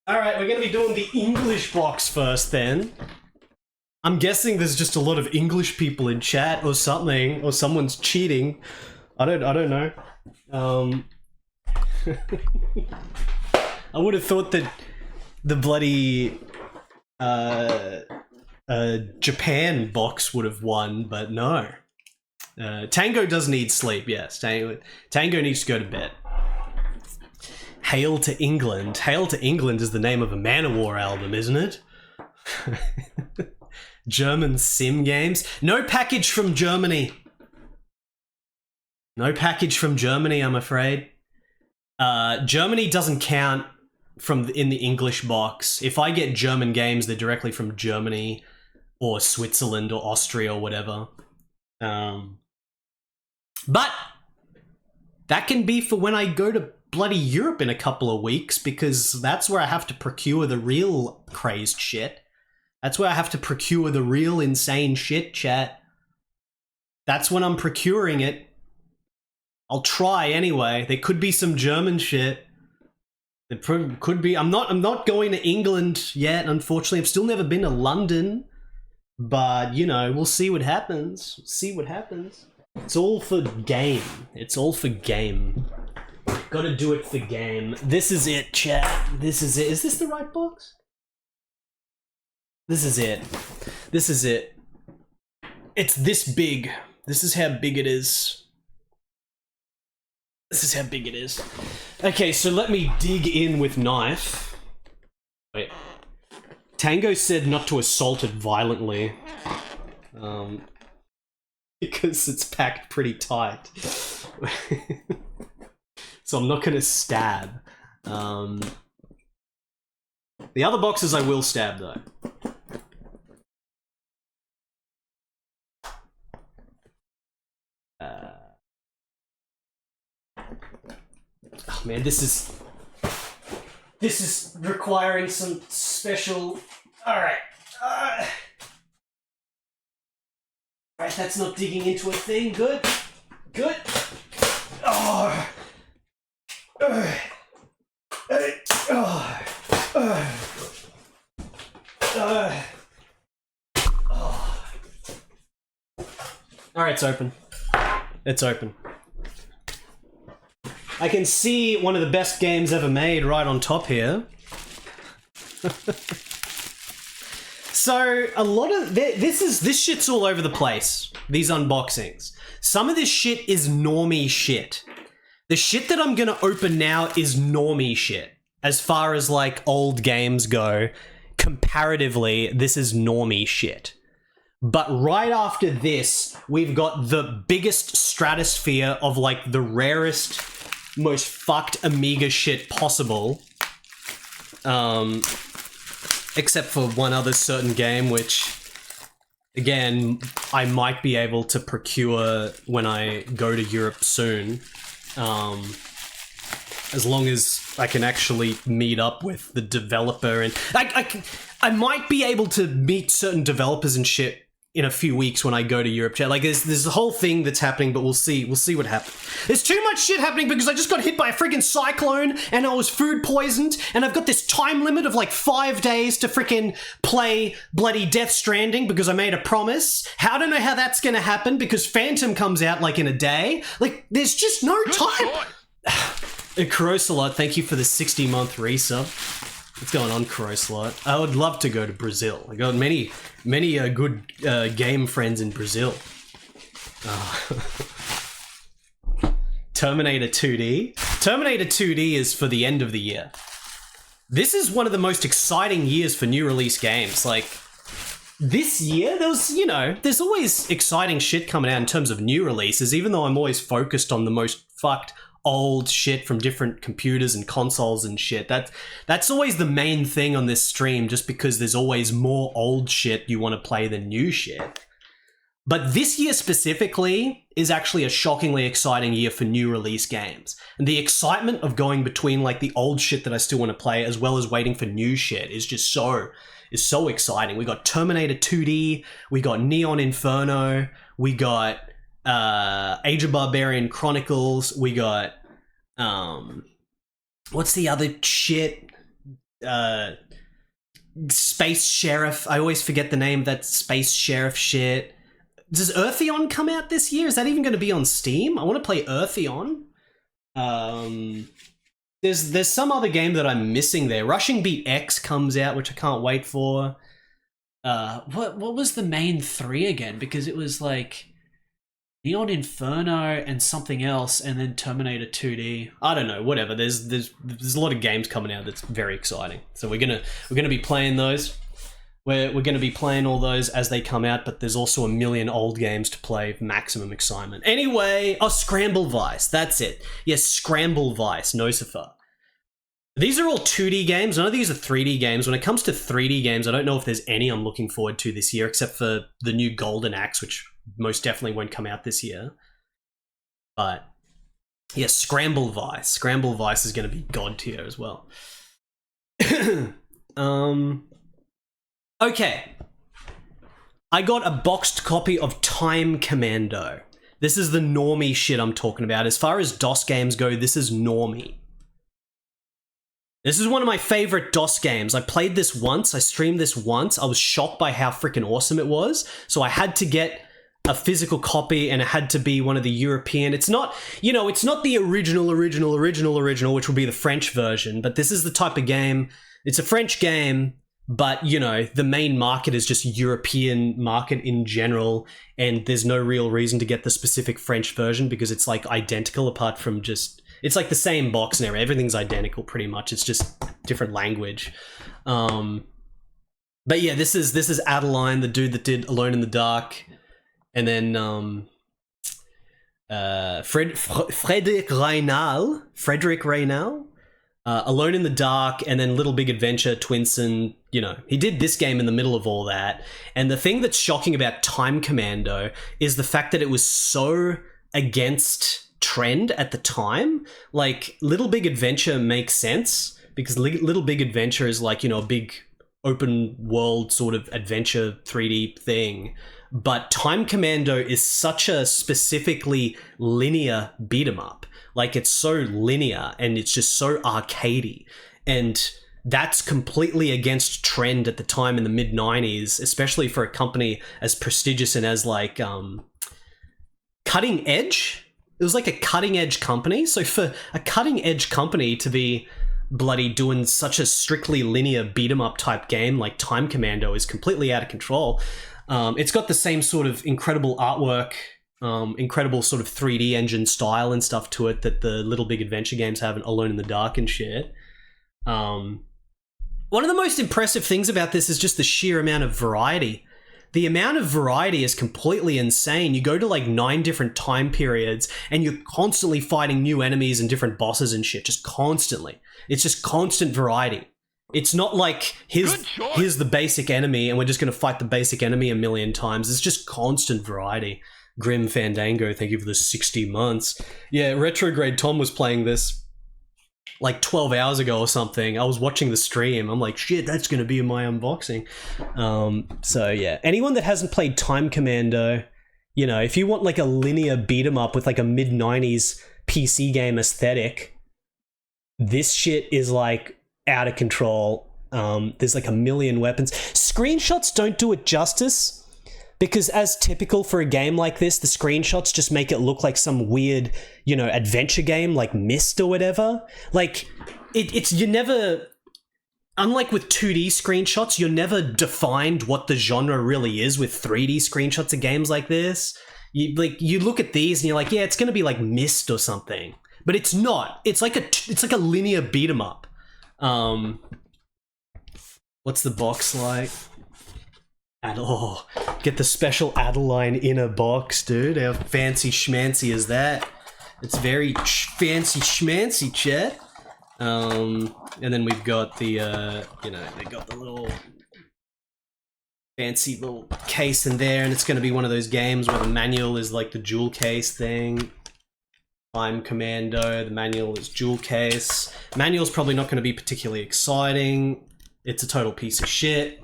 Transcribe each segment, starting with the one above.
Alright, we're gonna be doing the English box first then. I'm guessing there's just a lot of English people in chat or something, or someone's cheating. I don't know. I would have thought that the bloody Japan box would have won, but no. Tango does need sleep, yes. Tango needs to go to bed. Hail to England. Hail to England is the name of a Manowar album, isn't it? German sim games. No package from Germany. No package from Germany, I'm afraid. Germany doesn't count in the English box. If I get German games, they're directly from Germany or Switzerland or Austria or whatever. But that can be for when I go to bloody Europe in a couple of weeks, because that's where I have to procure the real crazed shit. That's where I have to procure the real insane shit, chat. That's when I'm procuring it. I'll try anyway. There could be some German shit. There could be. I'm not going to England yet, unfortunately. I've still never been to London. But, you know, we'll see what happens. See what happens. It's all for game. It's all for game. Gotta do it for game. This is it, chat. This is it. Is this the right box? This is it. This is it. It's this big. This is how big it is. This is how big it is. Okay, so let me dig in with knife. Wait. Tango said not to assault it violently. Because it's packed pretty tight. So I'm not gonna stab. The other boxes I will stab though. Oh man, this is requiring some special. Alright. Alright, that's not digging into a thing. Good. Good. Oh. Alright, it's open. It's open. I can see one of the best games ever made right on top here. So, a lot of this shit's all over the place, these unboxings. Some of this shit is normie shit. The shit that I'm gonna open now is normie shit. As far as, like, old games go, comparatively, this is normie shit. But right after this, we've got the biggest stratosphere of, like, the rarest, most fucked Amiga shit possible. Except for one other certain game, which, again, I might be able to procure when I go to Europe soon. As long as I can actually meet up with the developer, and I might be able to meet certain developers and shit in a few weeks when I go to Europe. Like, there's a whole thing that's happening, but we'll see what happens. There's too much shit happening because I just got hit by a friggin' cyclone and I was food poisoned, and I've got this time limit of like 5 days to frickin' play bloody Death Stranding because I made a promise. I don't know how that's gonna happen because Phantom comes out like in a day. Like, there's just no time. Kurosalot, thank you for the 60-month resub. What's going on, Kurosalot? I would love to go to Brazil. I got many good game friends in Brazil. Terminator 2D? Terminator 2D is for the end of the year. This is one of the most exciting years for new release games. Like, this year, there's always exciting shit coming out in terms of new releases, even though I'm always focused on the most fucked old shit from different computers and consoles and shit. That's always the main thing on this stream, just because there's always more old shit you want to play than new shit. But this year specifically is actually a shockingly exciting year for new release games. And the excitement of going between like the old shit that I still want to play as well as waiting for new shit is just so exciting. We got Terminator 2D, we got Neon Inferno, we got Age of Barbarian Chronicles, we got what's the other shit? uh, Space Sheriff. I always forget the name of that Space Sheriff shit. Does Eartheon come out this year? Is that even going to be on Steam? I want to play Eartheon. There's some other game that I'm missing there. Rushing Beat X comes out, which I can't wait for. What was the main three again? Because it was like Neon Inferno and something else, and then Terminator 2D. I don't know. Whatever. There's a lot of games coming out that's very exciting. So we're gonna be playing those. We're going to be playing all those as they come out, but there's also a million old games to play for maximum excitement. Anyway, Scramble Vice, that's it. Yes, Scramble Vice, Nocifer. These are all 2D games. None of these are 3D games. When it comes to 3D games, I don't know if there's any I'm looking forward to this year, except for the new Golden Axe, which most definitely won't come out this year. But, yes, Scramble Vice. Scramble Vice is going to be god tier as well. Okay, I got a boxed copy of Time Commando. This is the normie shit I'm talking about. As far as DOS games go, this is normie. This is one of my favorite DOS games. I played this once, I streamed this once, I was shocked by how freaking awesome it was, so I had to get a physical copy, and it had to be one of the European. It's not, you know, it's not the original, which will be the French version, but this is the type of game, it's a French game, but, you know, the main market is just European market in general, and there's no real reason to get the specific French version because it's like identical apart from just... It's like the same box and everything's identical pretty much. It's just different language. But yeah, this is Adeline, the dude that did Alone in the Dark, and then Frederic Reynal, Alone in the Dark, and then Little Big Adventure, Twinsen. You know, he did this game in the middle of all that. And the thing that's shocking about Time Commando is the fact that it was so against trend at the time. Like, Little Big Adventure makes sense because Little Big Adventure is like, you know, a big open world sort of adventure 3D thing. But Time Commando is such a specifically linear beat 'em up. Like, it's so linear and it's just so arcadey. And that's completely against trend at the time in the mid-90s, especially for a company as prestigious and as like cutting edge. It was like a cutting edge company. So for a cutting edge company to be bloody doing such a strictly linear beat 'em up type game like Time Commando is completely out of control. It's got the same sort of incredible artwork, incredible sort of 3D engine style and stuff to it that the Little Big Adventure games have in Alone in the Dark and shit. One of the most impressive things about this is just the sheer amount of variety. The amount of variety is completely insane. You go to like 9 different time periods and you're constantly fighting new enemies and different bosses and shit, just constantly. It's just constant variety. It's not like, here's the basic enemy and we're just going to fight the basic enemy a million times. It's just constant variety. Grim Fandango, thank you for the 60 months. Yeah, Retrograde Tom was playing this like 12 hours ago or something. I was watching the stream. I'm like, shit, that's going to be in my unboxing. So yeah, anyone that hasn't played Time Commando, you know, if you want like a linear beat 'em up with like a mid-90s PC game aesthetic, this shit is like out of control. There's like a million weapons. Screenshots don't do it justice, because as typical for a game like this, the screenshots just make it look like some weird, you know, adventure game like Myst or whatever. Like, you never... Unlike with 2D screenshots, you're never defined what the genre really is with 3D screenshots of games like this. You look at these and you're like, yeah, it's going to be like Myst or something. But it's not. It's like a linear beat 'em up. What's the box like? Oh, get the special Adeline inner box, dude. How fancy schmancy is that? It's very fancy schmancy, chat. And then we've got the, you know, they got the little fancy little case in there, and it's going to be one of those games where the manual is like the jewel case thing. Time Commando, the manual is jewel case. Manual's probably not going to be particularly exciting. It's a total piece of shit.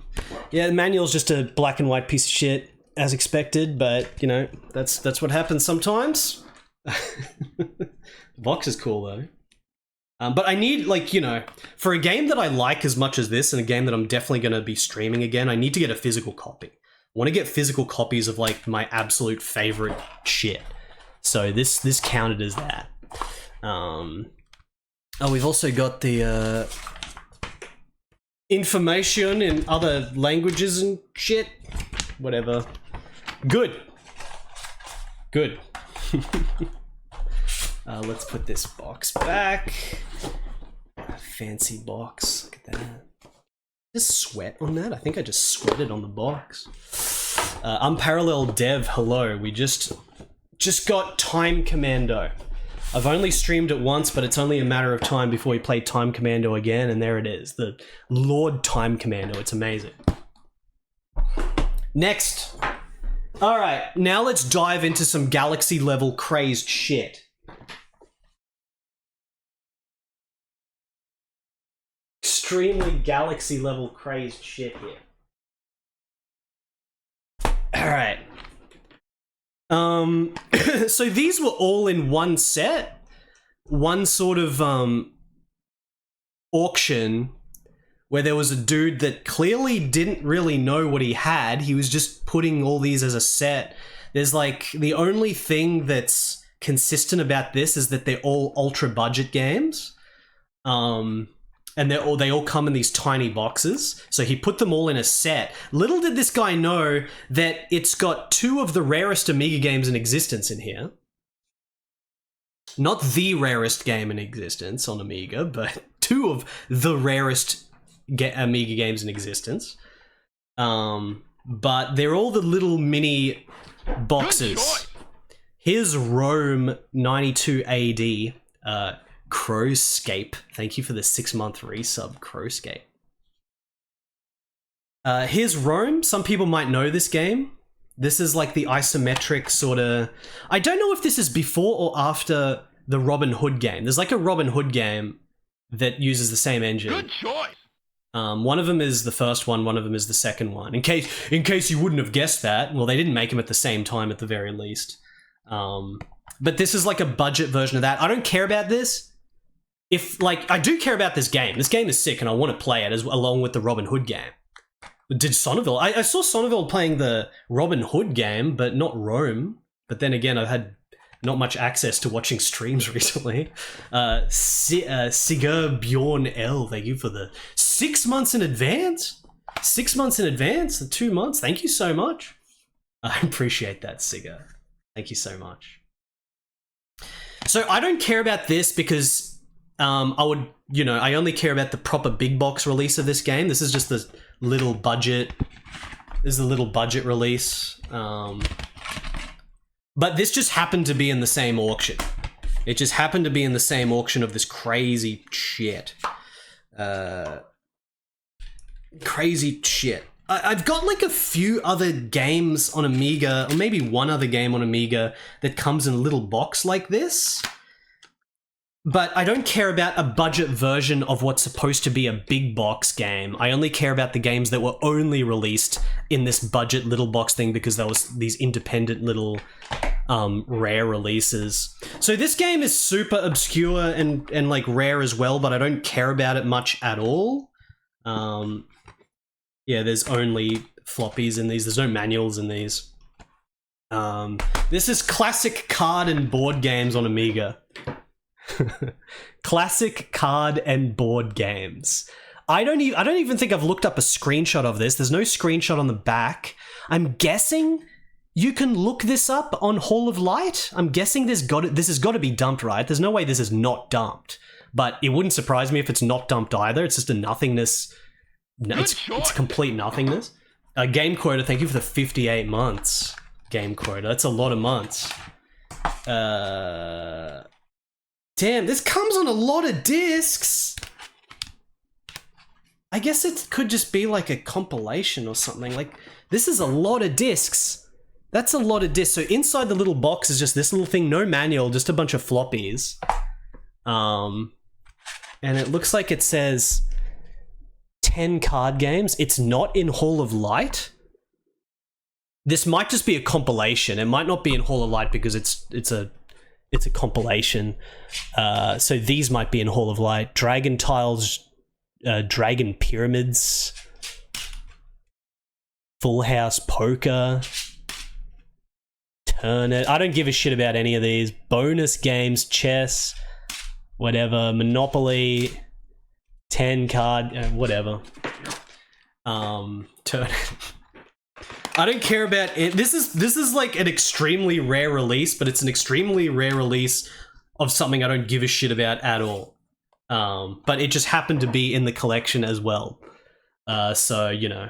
Yeah, the manual's just a black and white piece of shit, as expected, but, you know, that's what happens sometimes. The box is cool, though. But I need, like, you know, for a game that I like as much as this, and a game that I'm definitely going to be streaming again, I need to get a physical copy. I want to get physical copies of, like, my absolute favorite shit. So this counted as that. Oh, we've also got the information in other languages and shit. Whatever. Good. Good. Let's put this box back. Fancy box. Look at that. Just sweat on that? I think I just sweated on the box. Unparalleled Dev, hello. We just got Time Commando. I've only streamed it once, but it's only a matter of time before we play Time Commando again, and there it is. The Lord Time Commando. It's amazing. Next. Alright, now let's dive into some galaxy-level crazed shit. Extremely galaxy-level crazed shit here. Alright. So these were all in one set. One sort of, auction where there was a dude that clearly didn't really know what he had. He was just putting all these as a set. There's like, the only thing that's consistent about this is that they're all ultra budget games. And they all come in these tiny boxes. So he put them all in a set. Little did this guy know that it's got two of the rarest Amiga games in existence in here. Not the rarest game in existence on Amiga, but two of the rarest Amiga games in existence. But they're all the little mini boxes. Here's Rome 92 AD. Crowscape. Thank you for the 6-month resub, Crowscape. Here's Rome. Some people might know this game. This is like the isometric sort of... I don't know if this is before or after the Robin Hood game. There's like a Robin Hood game that uses the same engine. Good choice. One of them is the first one of them is the second one. In case you wouldn't have guessed that, well, they didn't make them at the same time at the very least. But this is like a budget version of that. I don't care about this. I do care about this game. This game is sick and I want to play it along with the Robin Hood game. Did Sonneville? I saw Sonneville playing the Robin Hood game, but not Rome. But then again, I've had not much access to watching streams recently. Sigur Bjorn L, thank you for the 6 months in advance. 6 months in advance, the 2 months. Thank you so much. I appreciate that, Sigur. Thank you so much. So I don't care about this because I only care about the proper big box release of this game. This is just the little budget. This is the little budget release. But this just happened to be in the same auction. It just happened to be in the same auction of this crazy shit. Crazy shit. I've got like a few other games on Amiga, or maybe one other game on Amiga that comes in a little box like this. But I don't care about a budget version of what's supposed to be a big box game. I only care about the games that were only released in this budget little box thing because there was these independent little rare releases. So this game is super obscure and like rare as well, but I don't care about it much at all. Yeah, there's only floppies in these. There's no manuals in these. This is classic card and board games on Amiga. Classic card and board games. I don't even think I've looked up a screenshot of this. There's no screenshot on the back. I'm guessing you can look this up on Hall of Light. I'm guessing this has got to be dumped, right? There's no way this is not dumped. But it wouldn't surprise me if it's not dumped either. It's just a nothingness. No, it's complete nothingness. Game quota, thank you for the 58 months. Game quota, that's a lot of months. Damn, this comes on a lot of discs. I guess it could just be like a compilation or something. Like, this is a lot of discs. That's a lot of discs. So inside the little box is just this little thing, no manual, just a bunch of floppies. And it looks like it says 10 card games. It's not in Hall of Light. This might just be a compilation. It might not be in Hall of Light because it's it's a compilation. So these might be in Hall of Light. Dragon Tiles, Dragon Pyramids, Full House Poker, Turn It. I don't give a shit about any of these. Bonus games, chess, whatever, Monopoly, 10 card, whatever. Turn It. I don't care about it. This is like an extremely rare release, but it's an extremely rare release of something I don't give a shit about at all. But it just happened to be in the collection as well. So, you know,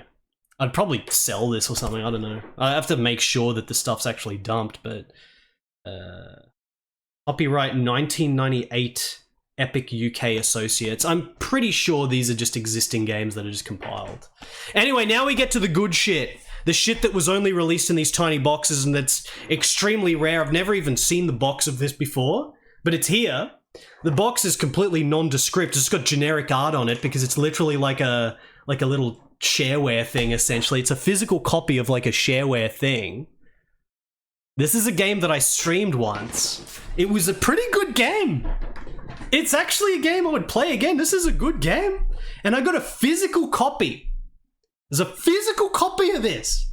I'd probably sell this or something. I don't know. I have to make sure that the stuff's actually dumped, but copyright 1998 Epic UK Associates. I'm pretty sure these are just existing games that are just compiled. Anyway, now we get to the good shit. The shit that was only released in these tiny boxes and that's extremely rare. I've never even seen the box of this before, but it's here. The box is completely nondescript. It's got generic art on it because it's literally like a little shareware thing, essentially. It's a physical copy of like a shareware thing. This is a game that I streamed once. It was a pretty good game. It's actually a game I would play again. This is a good game. And I got a physical copy. There's a physical copy of this.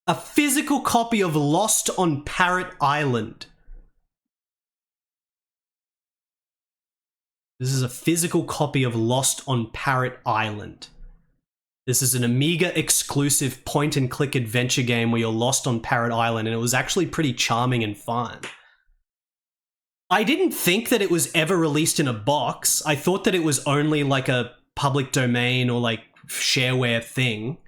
A physical copy of Lost on Parrot Island. This is a physical copy of Lost on Parrot Island. This is an Amiga exclusive point and click adventure game where you're lost on Parrot Island, and it was actually pretty charming and fun. I didn't think that it was ever released in a box. I thought that it was only like a public domain or like shareware thing.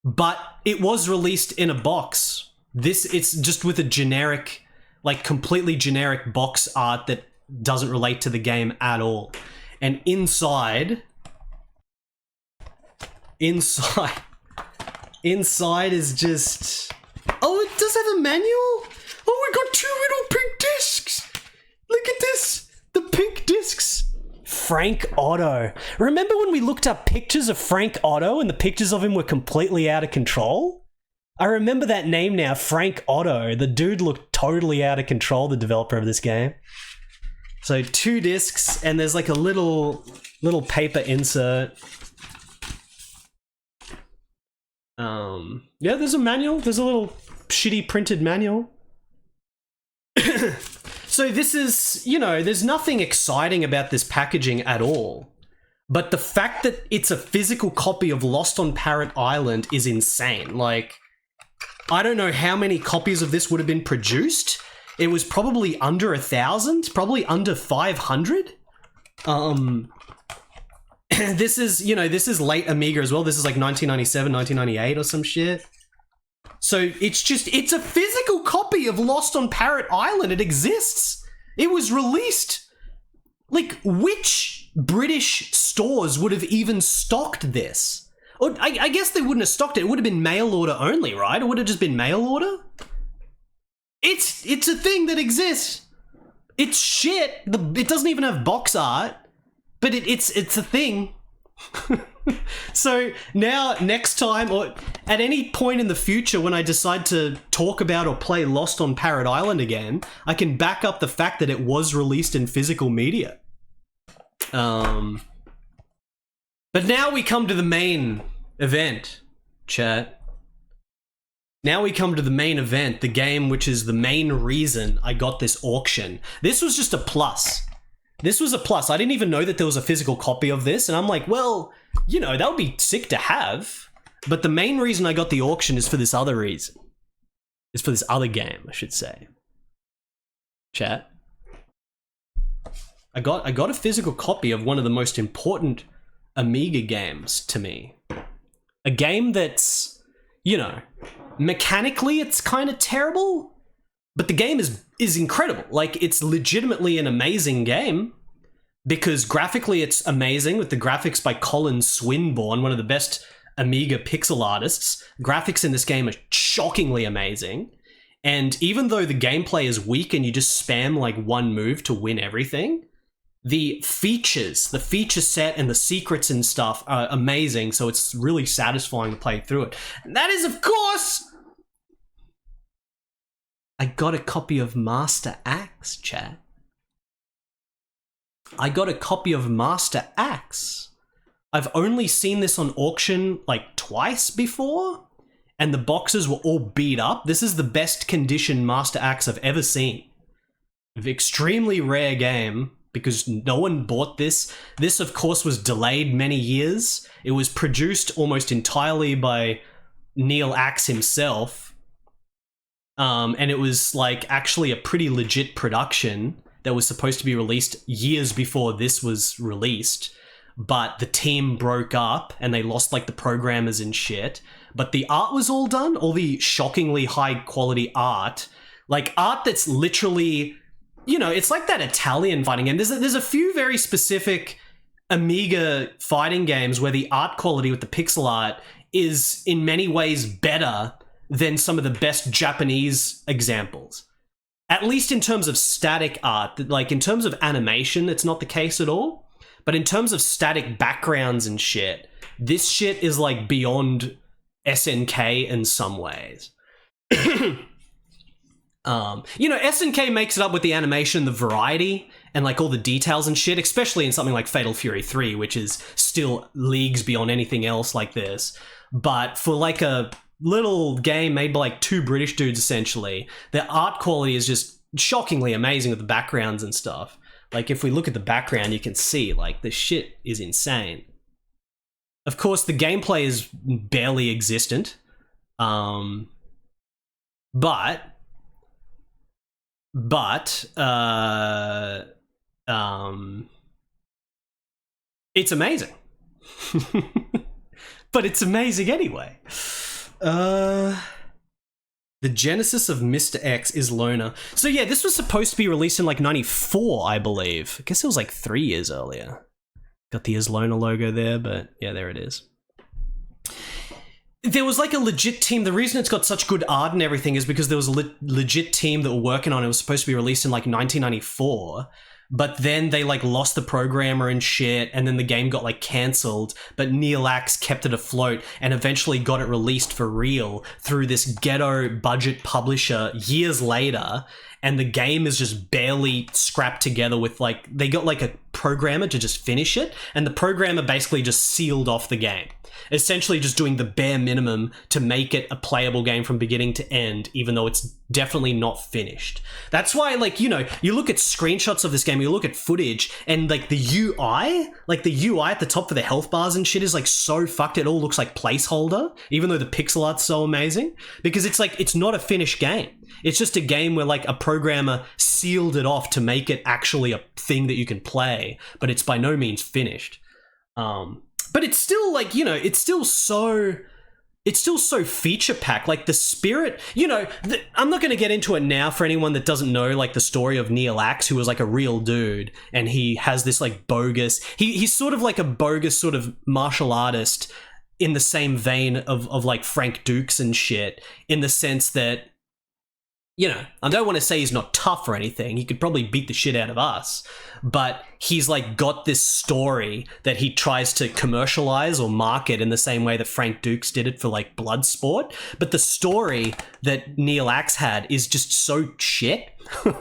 But it was released in a box. It's just with a generic, like completely generic box art that doesn't relate to the game at all. And inside is just... Oh, it does have a manual? Oh, we got 2 little pink discs. Look at this. The pink discs. Frank Otto. Remember when we looked up pictures of Frank Otto and the pictures of him were completely out of control? I remember that name now, Frank Otto. The dude looked totally out of control, the developer of this game. So 2 discs, and there's like a little paper insert. Yeah, there's a manual. There's a little shitty printed manual. So this is, you know, there's nothing exciting about this packaging at all. But the fact that it's a physical copy of Lost on Parrot Island is insane. Like, I don't know how many copies of this would have been produced. It was probably under 1,000, probably under 500. This is, you know, this is late Amiga as well. This is like 1997, 1998 or some shit. So it's a physical copy of Lost on Parrot Island. It exists. It was released. Like, which British stores would have even stocked this? Or I guess they wouldn't have stocked it. It would have been mail order only, right? It would have just been mail order. It's a thing that exists. It's shit. It doesn't even have box art, but it's a thing. So now, next time, or at any point in the future when I decide to talk about or play Lost on Parrot Island again, I can back up the fact that it was released in physical media. But now we come to the main event, chat. Now we come to the main event, the game which is the main reason I got this auction. This was just a plus. This was a plus. I didn't even know that there was a physical copy of this, and I'm like, well, you know, that would be sick to have. But the main reason I got the auction is for this other reason. It's for this other game, I should say. Chat. I got a physical copy of one of the most important Amiga games to me. A game that's, you know, mechanically it's kind of terrible, but the game is incredible. Like, it's legitimately an amazing game because graphically it's amazing with the graphics by Colin Swinburne, one of the best Amiga pixel artists. Graphics in this game are shockingly amazing. And even though the gameplay is weak and you just spam like one move to win everything, the feature set and the secrets and stuff are amazing, so it's really satisfying to play through it. And that is, of course, I got a copy of Master Axe, chat. I got a copy of Master Axe. I've only seen this on auction like twice before, and the boxes were all beat up. This is the best condition Master Axe I've ever seen. Extremely rare game, because no one bought this. This, of course, was delayed many years. It was produced almost entirely by Neil Axe himself. And it was like actually a pretty legit production that was supposed to be released years before this was released. But the team broke up and they lost like the programmers and shit. But the art was all done, all the shockingly high quality art. Like art that's literally... You know, it's like that Italian fighting game. There's a few very specific Amiga fighting games where the art quality with the pixel art is in many ways better than some of the best Japanese examples. At least in terms of static art. Like, in terms of animation, it's not the case at all. But in terms of static backgrounds and shit, this shit is like beyond SNK in some ways. You know, SNK makes it up with the animation, the variety, and like all the details and shit, especially in something like Fatal Fury 3, which is still leagues beyond anything else like this. But for like a little game made by like two British dudes, essentially, the art quality is just shockingly amazing with the backgrounds and stuff. Like, if we look at the background, you can see, like, the shit is insane. Of course, the gameplay is barely existent. But it's amazing. But it's amazing anyway. The genesis of Mr. X is Loner. So yeah, this was supposed to be released in like 94, I believe. I guess it was like 3 years earlier. Got the Islona logo there, but yeah, there it is. There was like a legit team. The reason it's got such good art and everything is because there was a legit team that were working on it. It was supposed to be released in like 1994, but then they like lost the programmer and shit, and then the game got like cancelled, but Neil Axe kept it afloat and eventually got it released for real through this ghetto budget publisher years later. And the game is just barely scrapped together with like, they got like a programmer to just finish it, and the programmer basically just sealed off the game. Essentially just doing the bare minimum to make it a playable game from beginning to end, even though it's definitely not finished. That's why, like, you know, you look at screenshots of this game, you look at footage, and like the UI at the top for the health bars and shit is like so fucked, it all looks like placeholder, even though the pixel art's so amazing. Because it's like, it's not a finished game. It's just a game where like a programmer sealed it off to make it actually a thing that you can play, but it's by no means finished. But it's still like, you know, it's still so feature packed. Like the spirit, you know, I'm not going to get into it now for anyone that doesn't know like the story of Neil Axe, who was like a real dude, and he has this like bogus, he's sort of like a bogus sort of martial artist in the same vein of like Frank Dukes and shit, in the sense that, you know, I don't want to say he's not tough or anything. He could probably beat the shit out of us. But he's like got this story that he tries to commercialize or market in the same way that Frank Dukes did it for like Bloodsport. But the story that Neil Axe had is just so shit.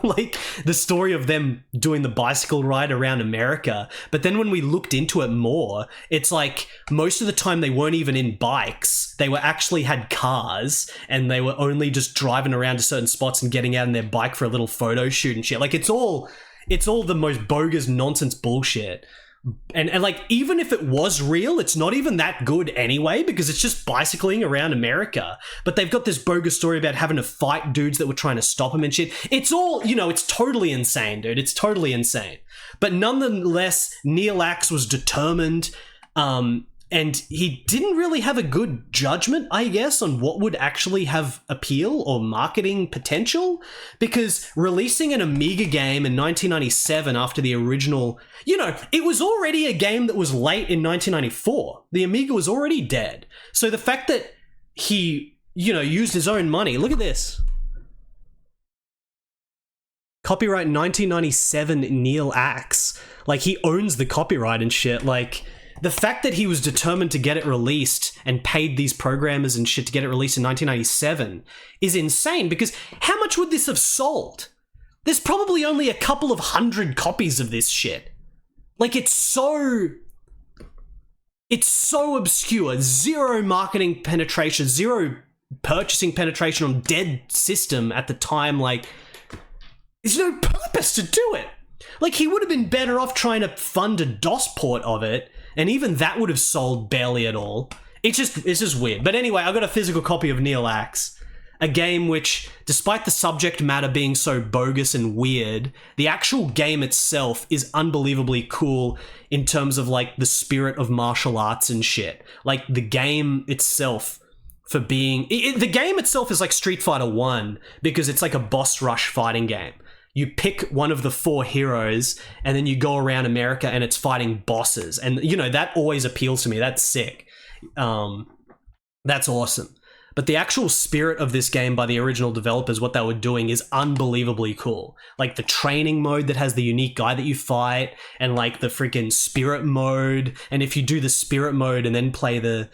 Like the story of them doing the bicycle ride around America. But then when we looked into it more, it's like most of the time they weren't even in bikes. They were actually had cars, and they were only just driving around to certain spots and getting out on their bike for a little photo shoot and shit. Like it's all the most bogus nonsense bullshit. And like, even if it was real, it's not even that good anyway, because it's just bicycling around America. But they've got this bogus story about having to fight dudes that were trying to stop him and shit. It's all, you know, it's totally insane, dude. It's totally insane. But nonetheless, Neil Axe was determined, and he didn't really have a good judgment, I guess, on what would actually have appeal or marketing potential, because releasing an Amiga game in 1997 after the original, you know, it was already a game that was late in 1994. The Amiga was already dead. So the fact that he, you know, used his own money, look at this. Copyright 1997 Neil Axe. Like, he owns the copyright and shit. Like, the fact that he was determined to get it released and paid these programmers and shit to get it released in 1997 is insane, because how much would this have sold? There's probably only a couple of hundred copies of this shit. Like, it's so obscure. Zero marketing penetration, zero purchasing penetration on dead system at the time. Like, there's no purpose to do it. Like, he would have been better off trying to fund a DOS port of it, and even that would have sold barely at all. It's just weird. But anyway, I got a physical copy of Neil Axe, a game which, despite the subject matter being so bogus and weird, the actual game itself is unbelievably cool in terms of, like, the spirit of martial arts and shit. Like, the game itself, for being... the game itself is like Street Fighter 1, because it's like a boss rush fighting game. You pick one of the 4 heroes, and then you go around America and it's fighting bosses. And, you know, that always appeals to me. That's sick. That's awesome. But the actual spirit of this game by the original developers, what they were doing, is unbelievably cool. Like, the training mode that has the unique guy that you fight, and, like, the freaking spirit mode. And if you do the spirit mode and then play the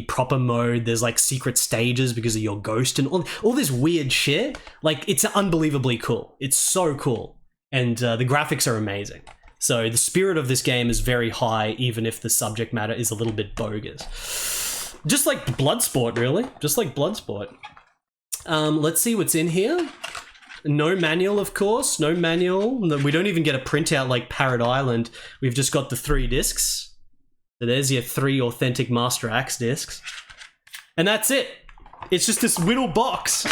proper mode, there's, like, secret stages because of your ghost and all this weird shit. Like, it's unbelievably cool. It's so cool. And the graphics are amazing. So the spirit of this game is very high, even if the subject matter is a little bit bogus. Just like Bloodsport, really. Just like Bloodsport. Let's see what's in here. No manual, of course. No manual. We don't even get a printout like Parrot Island. We've just got the 3 discs. So there's your 3 authentic Master Axe discs. And that's it. It's just this little box.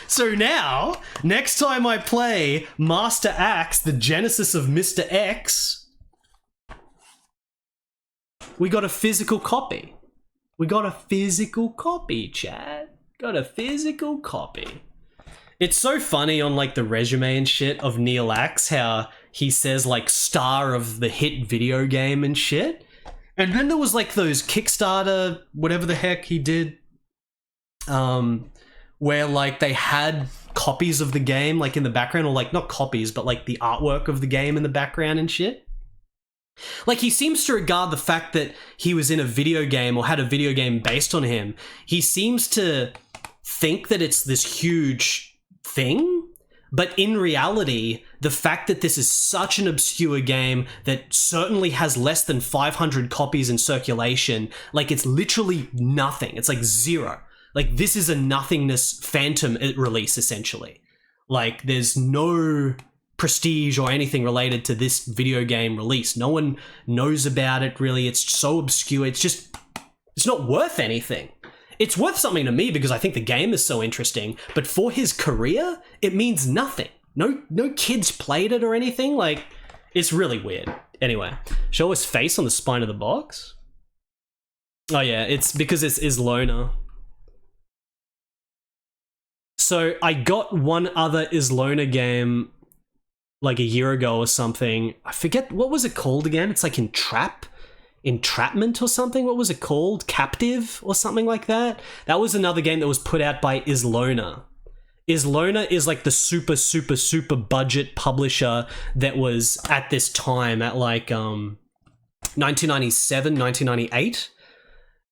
So now, next time I play Master Axe, the Genesis of Mr. X, we got a physical copy. We got a physical copy, Chad. Got a physical copy. It's so funny on, like, the resume and shit of Neil Axe, how he says, like, star of the hit video game and shit. And then there was, like, those Kickstarter, whatever the heck he did, where, like, they had copies of the game, like, in the background, or, like, not copies, but, like, the artwork of the game in the background and shit. Like, he seems to regard the fact that he was in a video game or had a video game based on him, he seems to think that it's this huge thing, but in reality, the fact that this is such an obscure game that certainly has less than 500 copies in circulation, like, it's literally nothing. It's like 0. Like, this is a nothingness phantom release, essentially. Like, there's no prestige or anything related to this video game release. No one knows about it, really. It's so obscure. It's not worth anything. It's worth something to me because I think the game is so interesting, but for his career, it means nothing. No kids played it or anything. Like, it's really weird. Anyway, show his face on the spine of the box. Oh yeah, it's because it's Islona. So I got one other Islona game like a year ago or something. I forget, what was it called again? It's like Entrapment or something? What was it called? Captive or something like that? That was another game that was put out by Islona. Islona is like the super budget publisher that was at this time at like 1997, 1998.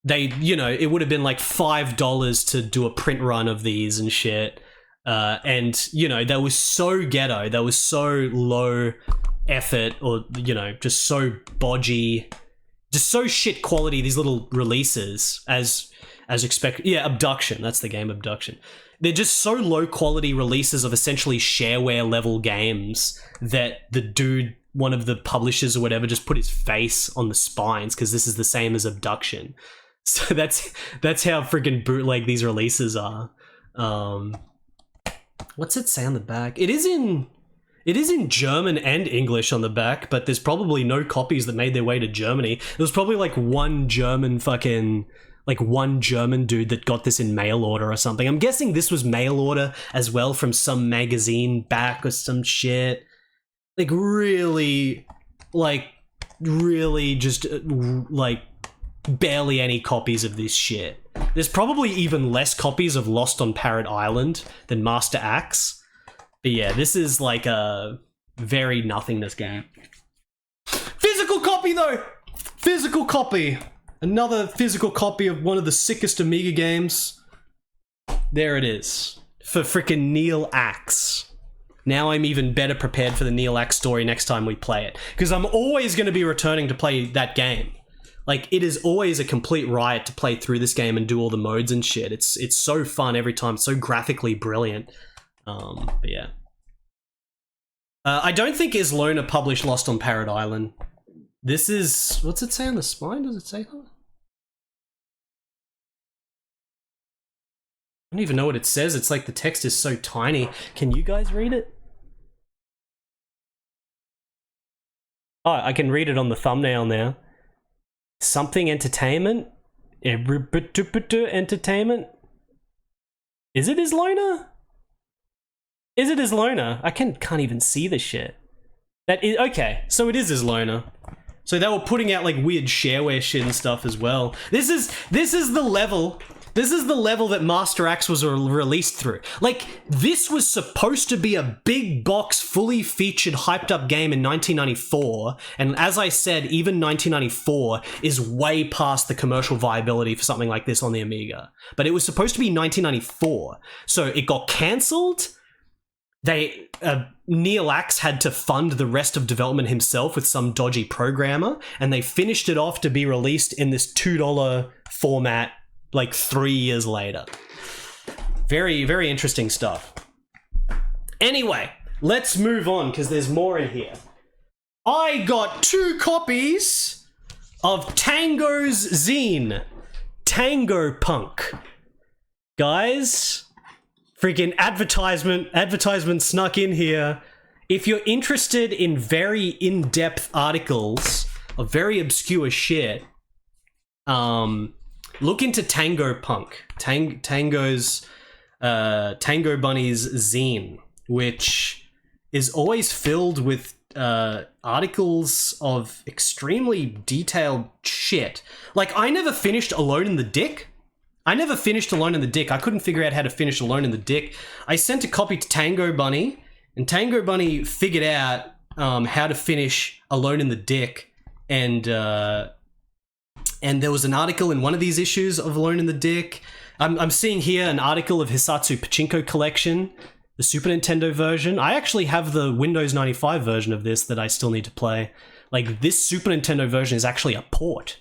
They, you know, it would have been like $5 to do a print run of these and shit. And, you know, they were so ghetto, they were so low effort, or, you know, just so bodgy, just so shit quality, these little releases, as expected. Yeah, Abduction, that's the game, Abduction. They're just so low quality releases of essentially shareware level games that the dude, one of the publishers or whatever, just put his face on the spines because this is the same as Abduction. So that's how freaking bootleg these releases are. What's it say on the back? It is in German and English on the back, but there's probably no copies that made their way to Germany. There was probably like one German dude that got this in mail order or something. I'm guessing this was mail order as well from some magazine back or some shit. Like really just like barely any copies of this shit. There's probably even less copies of Lost on Parrot Island than Master Axe. But yeah, this is like a very nothingness game. copy though! Physical copy! Another physical copy of one of the sickest Amiga games. There it is. For frickin' Neil Axe. Now I'm even better prepared for the Neil Axe story next time we play it. Because I'm always going to be returning to play that game. Like, it is always a complete riot to play through this game and do all the modes and shit. It's so fun every time, so graphically brilliant. But yeah. I don't think Islona published Lost on Parrot Island. This is... What's it say on the spine? Does it say that? I don't even know what it says. It's like the text is so tiny. Can you guys read it? Oh, I can read it on the thumbnail now. Something entertainment? Entertainment? Is it Islona? Is it Islona? I can't even see the shit. That is... Okay, so it is Islona. So they were putting out like weird shareware shit and stuff as well. This is the level... This is the level that Master Axe was released through. Like, this was supposed to be a big box, fully featured, hyped up game in 1994. And as I said, even 1994 is way past the commercial viability for something like this on the Amiga. But it was supposed to be 1994. So it got cancelled. Neil Axe had to fund the rest of development himself with some dodgy programmer. And they finished it off to be released in this $2 format like 3 years later. Very, very interesting stuff. Anyway, let's move on because there's more in here. I got 2 copies of Tango's zine, TangoPunk. Guys, freaking advertisement snuck in here. If you're interested in very in-depth articles of very obscure shit, look into TangoPunk, TangoBunny's zine, which is always filled with articles of extremely detailed shit. Like, I never finished Alone in the Dick. I couldn't figure out how to finish Alone in the Dick. I sent a copy to TangoBunny, and TangoBunny figured out how to finish Alone in the Dick, and there was an article in one of these issues of Alone in the Dick. I'm seeing here an article of Hisatsu Pachinko Collection, the Super Nintendo version. I actually have the Windows 95 version of this that I still need to play. Like, this Super Nintendo version is actually a port.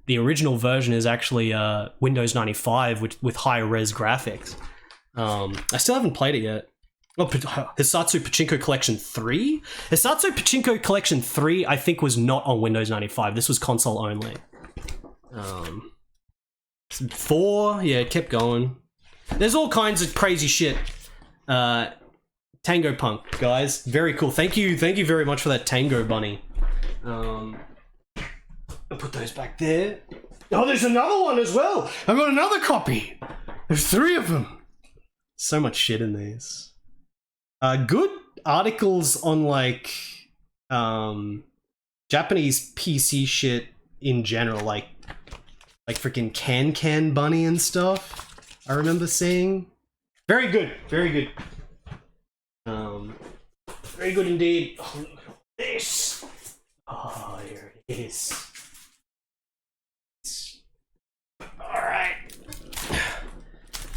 The original version is actually Windows 95 with higher res graphics. I still haven't played it yet. Oh, Hisatsu Pachinko Collection 3? Hisatsu Pachinko Collection 3, I think, was not on Windows 95. This was console only. 4, yeah, it kept going. There's all kinds of crazy shit. TangoPunk, guys, very cool. Thank you very much for that TangoBunny. I'll put those back there. Oh, there's another one as well. I've got another copy. There's 3 of them. So much shit in these. Good articles on like Japanese PC shit in general, like freaking Can Bunny and stuff. I remember seeing. Very good, very good. Very good indeed. Oh, look at this. Oh, here it is.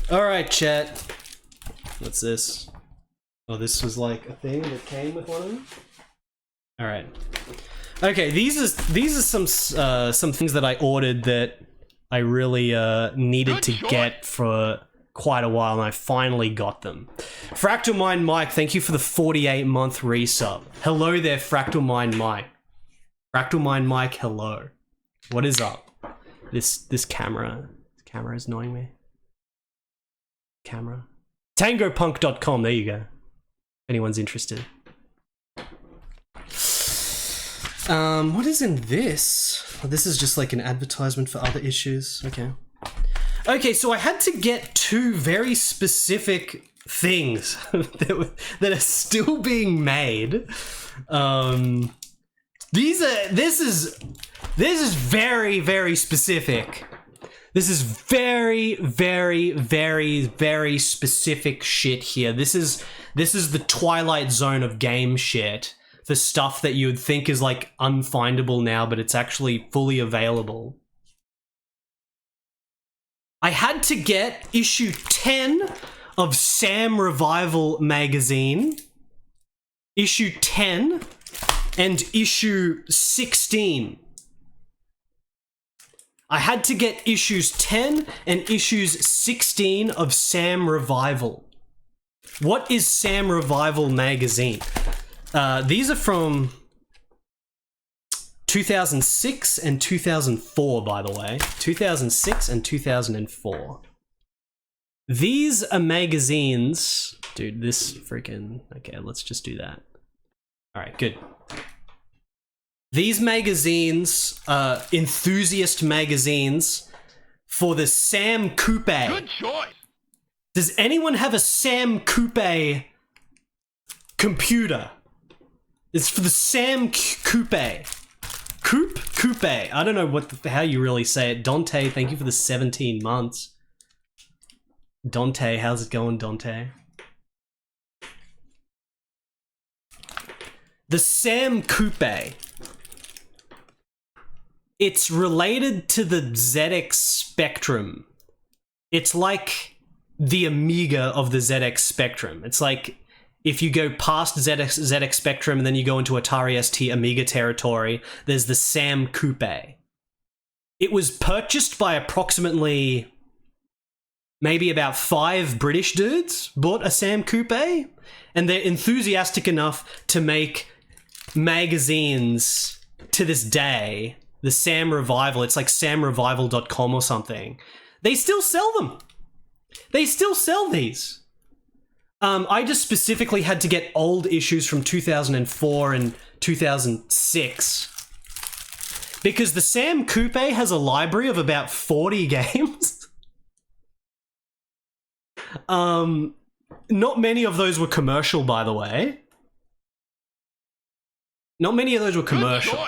All right, chat. What's this? Oh, this was like a thing that came with one of them. All right. Okay, these are some things that I ordered that I really needed to get for quite a while, and I finally got them. Fractal Mind Mike, thank you for the 48-month resub. Hello there, Fractal Mind Mike. Fractal Mind Mike, hello. What is up? This camera is annoying me. Camera. TangoPunk.com, there you go. If anyone's interested. What is in this? Oh, this is just like an advertisement for other issues. Okay. Okay, so I had to get 2 very specific things that are still being made. This is very, very specific. This is very, very, very, very specific shit here. This is the Twilight Zone of game shit. for stuff that you would think is like unfindable now, but it's actually fully available. I had to get issue 10 of Sam Revival magazine, issue 10, and issue 16. I had to get issues 10 and issues 16 of Sam Revival. What is Sam Revival magazine? These are from 2006 and 2004, by the way. 2006 and 2004. These are magazines... Dude, this freaking... Okay, let's just do that. Alright, good. These magazines are enthusiast magazines for the Sam Coupe. Good choice. Does anyone have a Sam Coupe computer? It's for the Sam Coupe. Coupe. I don't know how you really say it. Dante, thank you for the 17 months. Dante, how's it going, Dante? The Sam Coupe. It's related to the ZX Spectrum. It's like the Amiga of the ZX Spectrum. It's like if you go past ZX Spectrum and then you go into Atari ST Amiga territory, there's the Sam Coupe. It was purchased by approximately maybe about 5 British dudes, bought a Sam Coupe, and they're enthusiastic enough to make magazines to this day. The Sam Revival, it's like samrevival.com or something. They still sell them. They still sell these. I just specifically had to get old issues from 2004 and 2006. Because the Sam Coupe has a library of about 40 games. Not many of those were commercial, by the way. Not many of those were commercial.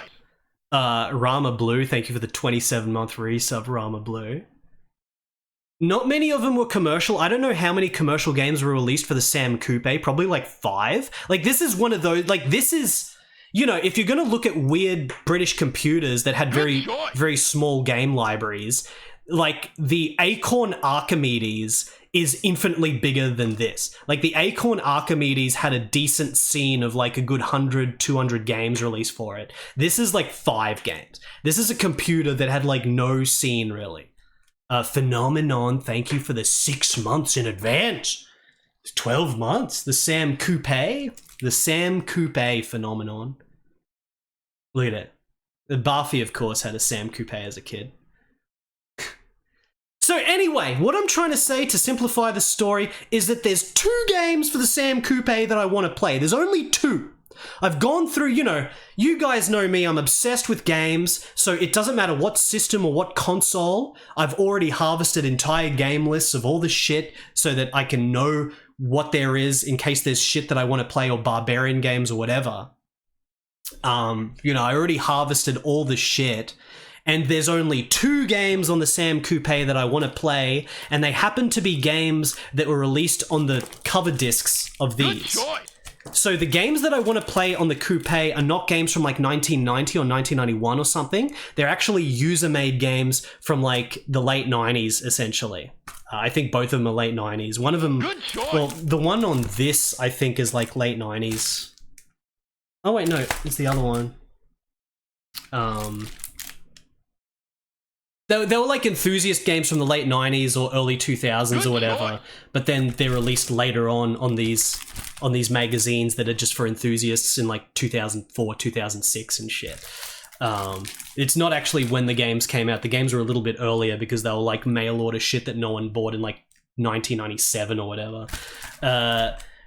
Rama Blue, thank you for the 27-month resub, Rama Blue. Not many of them were commercial. I don't know how many commercial games were released for the Sam Coupe, probably like 5. Like, this is one of those, like, this is, you know, if you're gonna look at weird British computers that had very small game libraries, like, the Acorn Archimedes is infinitely bigger than this. Like, the Acorn Archimedes had a decent scene of like a good 100, 200 games released for it. This is like 5 games. This is a computer that had like no scene really. Phenomenon, thank you for the 6 months in advance. 12 months. The Sam Coupe. The Sam Coupe Phenomenon. Look at it. The Buffy, of course, had a Sam Coupe as a kid. So anyway, what I'm trying to say to simplify the story is that there's 2 games for the Sam Coupe that I want to play. There's only 2. I've gone through, you know, you guys know me, I'm obsessed with games, so it doesn't matter what system or what console, I've already harvested entire game lists of all the shit so that I can know what there is in case there's shit that I want to play or barbarian games or whatever. You know, I already harvested all the shit. And there's only 2 games on the Sam Coupe that I want to play, and they happen to be games that were released on the cover discs of these. So the games that I want to play on the Coupe are not games from like 1990 or 1991 or something. They're actually user-made games from like the late 90s, essentially. I think both of them are late 90s. One of them, well, the one on this, I think, is like late 90s. Oh wait, no, it's the other one. They were like enthusiast games from the late 90s or early 2000s or whatever, but then they're released later on these magazines that are just for enthusiasts in like 2004, 2006 and shit. It's not actually when the games came out. The games were a little bit earlier because they were like mail order shit that no one bought in like 1997 or whatever.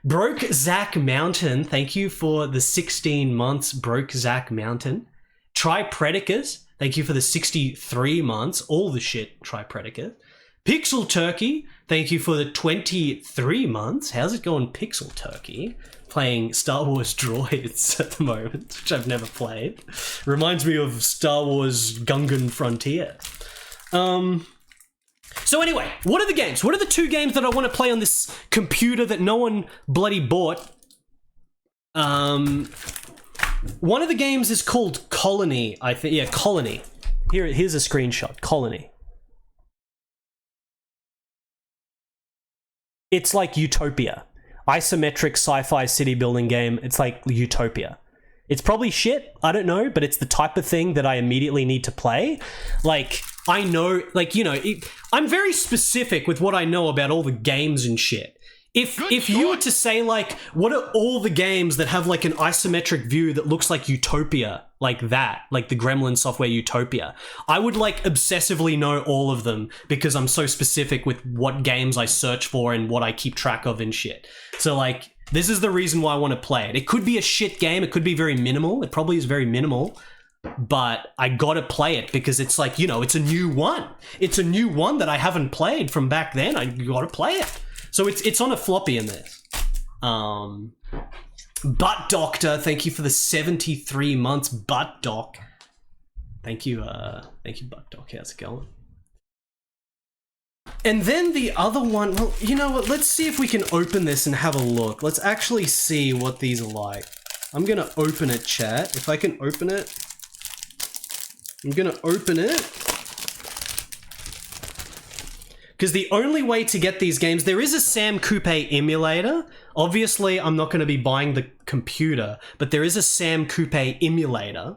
Broke Zach Mountain, thank you for the 16 months, Broke Zach Mountain. Try Predicus. Thank you for the 63 months. All the shit, try Predicate. Pixel Turkey, thank you for the 23 months. How's it going, Pixel Turkey? Playing Star Wars Droids at the moment, which I've never played. Reminds me of Star Wars Gungan Frontier. So anyway, what are the games? What are the 2 games that I want to play on this computer that no one bloody bought? One of the games is called Colony, I think. Yeah, Colony. Here's a screenshot. Colony. It's like Utopia. Isometric sci-fi city building game. It's like Utopia. It's probably shit, I don't know, but it's the type of thing that I immediately need to play. Like, I know, like, you know, I'm very specific with what I know about all the games and shit. If you were to say, like, what are all the games that have, like, an isometric view that looks like Utopia, like that, like the Gremlin software Utopia, I would, like, obsessively know all of them because I'm so specific with what games I search for and what I keep track of and shit. So, like, this is the reason why I want to play it. It could be a shit game. It could be very minimal. It probably is very minimal. But I gotta play it because it's like, you know, it's a new one. It's a new one that I haven't played from back then. I gotta play it. So it's on a floppy in this. Butt Doctor, thank you for the 73 months, Butt Doc. Thank you, Butt Doc. How's it going? And then the other one, well, you know what? Let's see if we can open this and have a look. Let's actually see what these are like. I'm gonna open it, chat. If I can open it, I'm gonna open it. Because the only way to get these games, there is a Sam Coupe emulator. Obviously, I'm not going to be buying the computer, but there is a Sam Coupe emulator.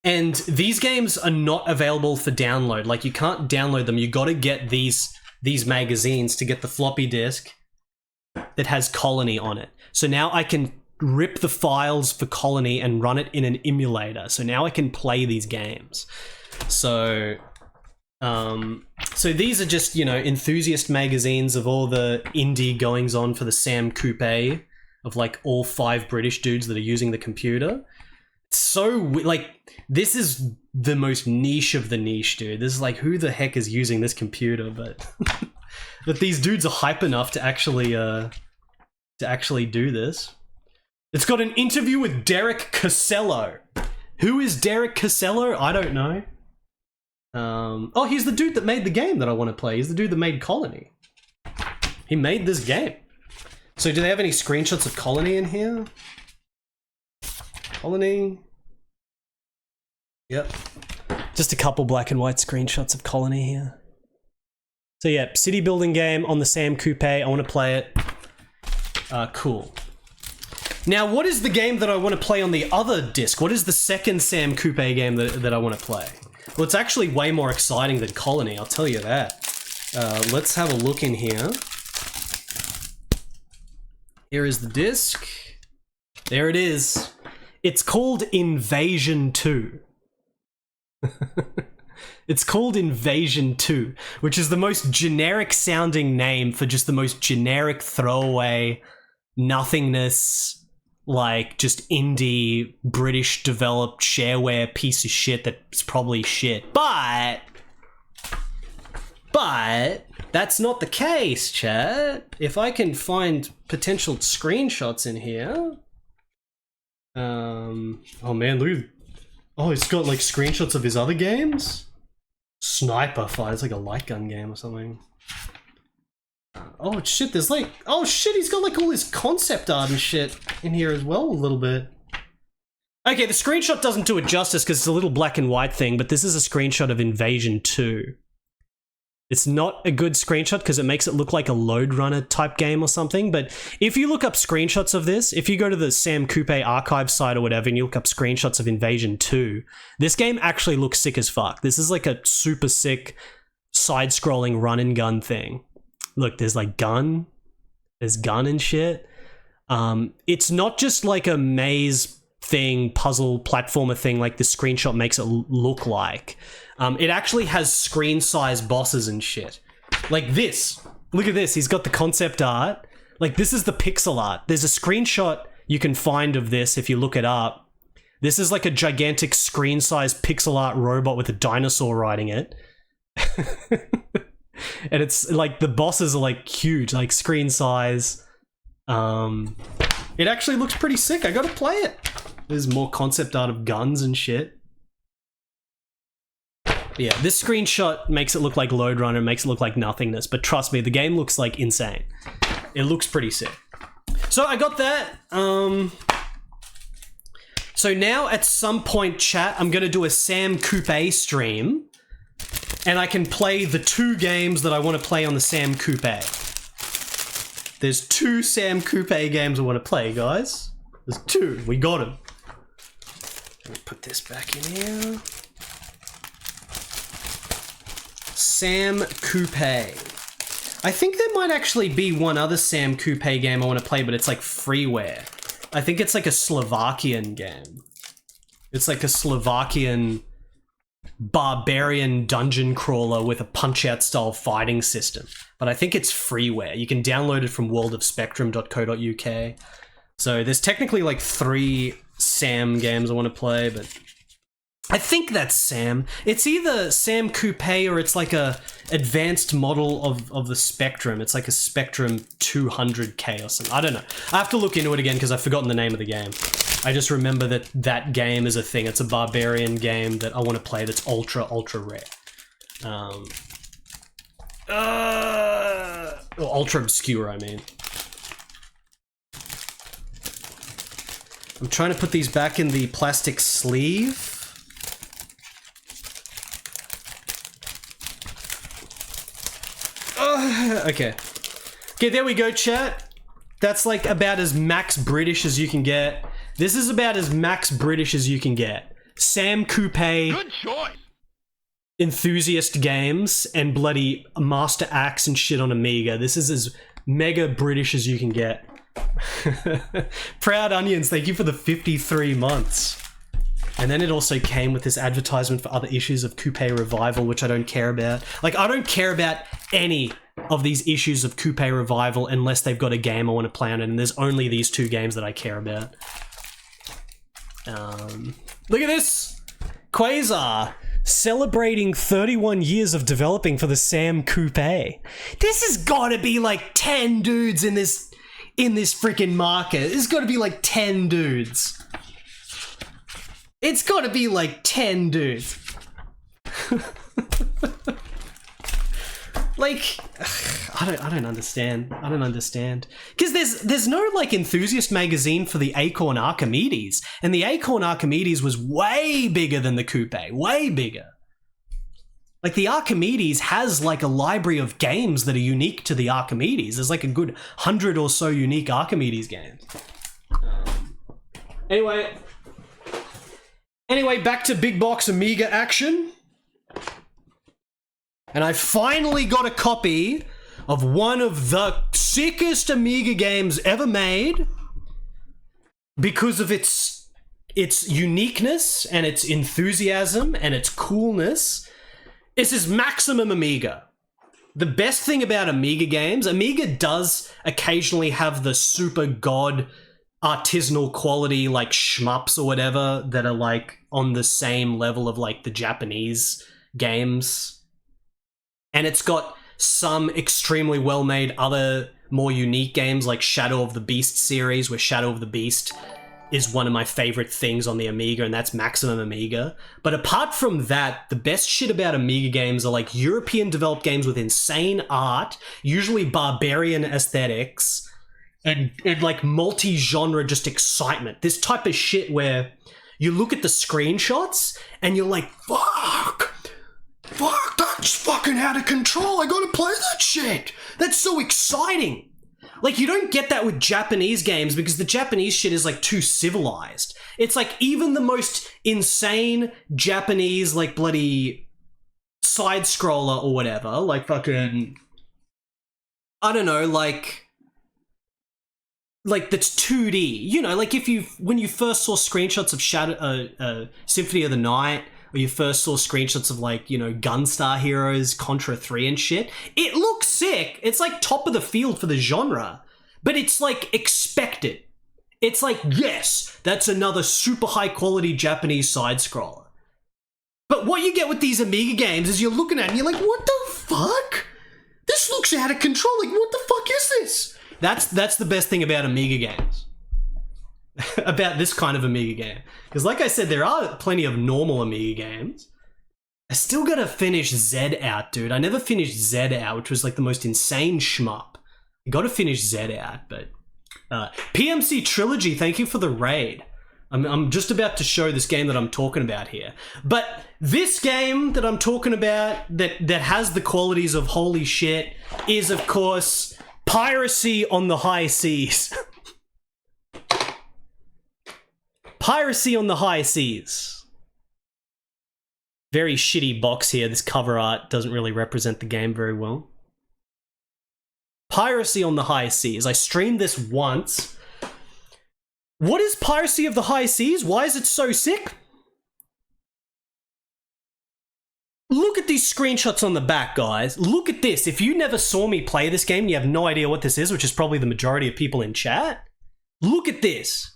And these games are not available for download. Like, you can't download them. You got to get these magazines to get the floppy disk that has Colony on it. So now I can rip the files for Colony and run it in an emulator. So now I can play these games. So these are just, you know, enthusiast magazines of all the indie goings on for the Sam Coupe of like all 5 British dudes that are using the computer. So like, this is the most niche of the niche, dude. This is like, who the heck is using this computer? But but these dudes are hype enough to actually do this. It's got an interview with Derek Casello. Who is Derek Casello? I don't know. Oh, he's the dude that made the game that I want to play. He's the dude that made Colony. He made this game. So do they have any screenshots of Colony in here? Colony. Yep. Just a couple black and white screenshots of Colony here. So yeah, city building game on the Sam Coupe. I want to play it. Cool. Now, what is the game that I want to play on the other disc? What is the second Sam Coupe game that I want to play? Well, it's actually way more exciting than Colony, I'll tell you that. Let's have a look in here. Here is the disc. There it is. It's called Invasion 2. It's called Invasion 2, which is the most generic sounding name for just the most generic throwaway nothingness, like just indie British developed shareware piece of shit that's probably shit. But that's not the case, chat. If I can find potential screenshots in here. Oh man, look. Oh, he's got like screenshots of his other games. Sniper Fight. It's like a light gun game or something. Oh shit, there's like, oh shit, he's got like all his concept art and shit in here as well a little bit. Okay, the screenshot doesn't do it justice because it's a little black and white thing, but this is a screenshot of Invasion 2. It's not a good screenshot because it makes it look like a Load Runner type game or something, but if you look up screenshots of this, if you go to the Sam Coupe archive site or whatever and you look up screenshots of Invasion 2, this game actually looks sick as fuck. This is like a super sick side-scrolling run-and-gun thing. Look, there's like gun. There's gun and shit. It's not just like a maze thing, puzzle, platformer thing like the screenshot makes it look like. It actually has screen-size bosses and shit. Like this. Look at this. He's got the concept art. Like, this is the pixel art. There's a screenshot you can find of this if you look it up. This is like a gigantic screen-size pixel art robot with a dinosaur riding it. And it's like the bosses are like huge, like screen size. It actually looks pretty sick. I gotta play it. There's more concept art of guns and shit. But yeah, this screenshot makes it look like Load Runner, makes it look like nothingness, but trust me, the game looks like insane. It looks pretty sick. So I got that. So now at some point, chat, I'm going to do a Sam Coupe stream, and I can play the 2 games that I want to play on the Sam Coupe. There's 2 Sam Coupe games I want to play, guys. There's 2. We got them. Let me put this back in here. Sam Coupe. I think there might actually be one other Sam Coupe game I want to play, but it's like freeware. I think it's like a Slovakian game. It's like a Slovakian barbarian dungeon crawler with a punch-out style fighting system. But I think it's freeware. You can download it from worldofspectrum.co.uk. So there's technically like 3 Sam games I want to play, but I think that's Sam. It's either Sam Coupe or it's like a advanced model of the Spectrum. It's like a Spectrum 200K or something. I don't know. I have to look into it again because I've forgotten the name of the game. I just remember that that game is a thing. It's a barbarian game that I want to play that's ultra rare. Or ultra obscure, I mean. I'm trying to put these back in the plastic sleeve. Okay, there we go, chat. That's like about as max British as you can get. This is about as max British as you can get. Sam Coupe. Good choice. Enthusiast games and bloody Master Axe and shit on Amiga. This is as mega British as you can get. Proud Onions, thank you for the 53 months. And then it also came with this advertisement for other issues of Coupe Revival, which I don't care about. Like, I don't care about any of these issues of Coupe Revival unless they've got a game I want to play on it, and there's only these 2 games that I care about. Look at this! Quasar, celebrating 31 years of developing for the Sam Coupe. This has got to be like 10 dudes in this freaking market. There's got to be like 10 dudes. It's got to be like 10 dudes. Like, I don't understand. I don't understand. Because there's no like enthusiast magazine for the Acorn Archimedes, and the Acorn Archimedes was way bigger than the Coupe, way bigger. Like the Archimedes has like a library of games that are unique to the Archimedes. There's like a good 100 or so unique Archimedes games. Anyway, back to big box Amiga action. And I finally got a copy of one of the sickest Amiga games ever made because of its uniqueness and its enthusiasm and its coolness. This is Maximum Amiga. The best thing about Amiga games, Amiga does occasionally have the super god artisanal quality like shmups or whatever that are like on the same level of like the Japanese games. And it's got some extremely well-made other more unique games like Shadow of the Beast series, where Shadow of the Beast is one of my favorite things on the Amiga, and that's Maximum Amiga. But apart from that, the best shit about Amiga games are like European developed games with insane art, usually barbarian aesthetics, and like multi-genre just excitement. This type of shit where you look at the screenshots and you're like, fuck, that's fucking out of control. I gotta play that shit. That's so exciting. Like, you don't get that with Japanese games because the Japanese shit is like too civilized. It's like even the most insane Japanese like bloody side scroller or whatever, like fucking, I don't know, like that's 2D. You know, like when you first saw screenshots of Symphony of the Night, or you first saw screenshots of like, you know, Gunstar Heroes, Contra 3 and shit, it looks sick. It's like top of the field for the genre, but it's like expected. It's like, yes, that's another super high quality Japanese side scroller. But what you get with these Amiga games is you're looking at it and you're like, what the fuck? This looks out of control. Like, what the fuck is this? That's the best thing about Amiga games. About this kind of Amiga game. Because like I said, there are plenty of normal Amiga games. I still gotta finish Z Out, dude. I never finished Z Out, which was like the most insane shmup. I gotta finish Z Out, but... PMC Trilogy, thank you for the raid. I'm just about to show this game that I'm talking about here. But this game that I'm talking about that has the qualities of holy shit is, of course, Piracy on the High Seas. Piracy on the High Seas. Very shitty box here. This cover art doesn't really represent the game very well. Piracy on the High Seas. I streamed this once. What is Piracy of the High Seas? Why is it so sick? Look at these screenshots on the back, guys. Look at this. If you never saw me play this game, you have no idea what this is, which is probably the majority of people in chat. Look at this.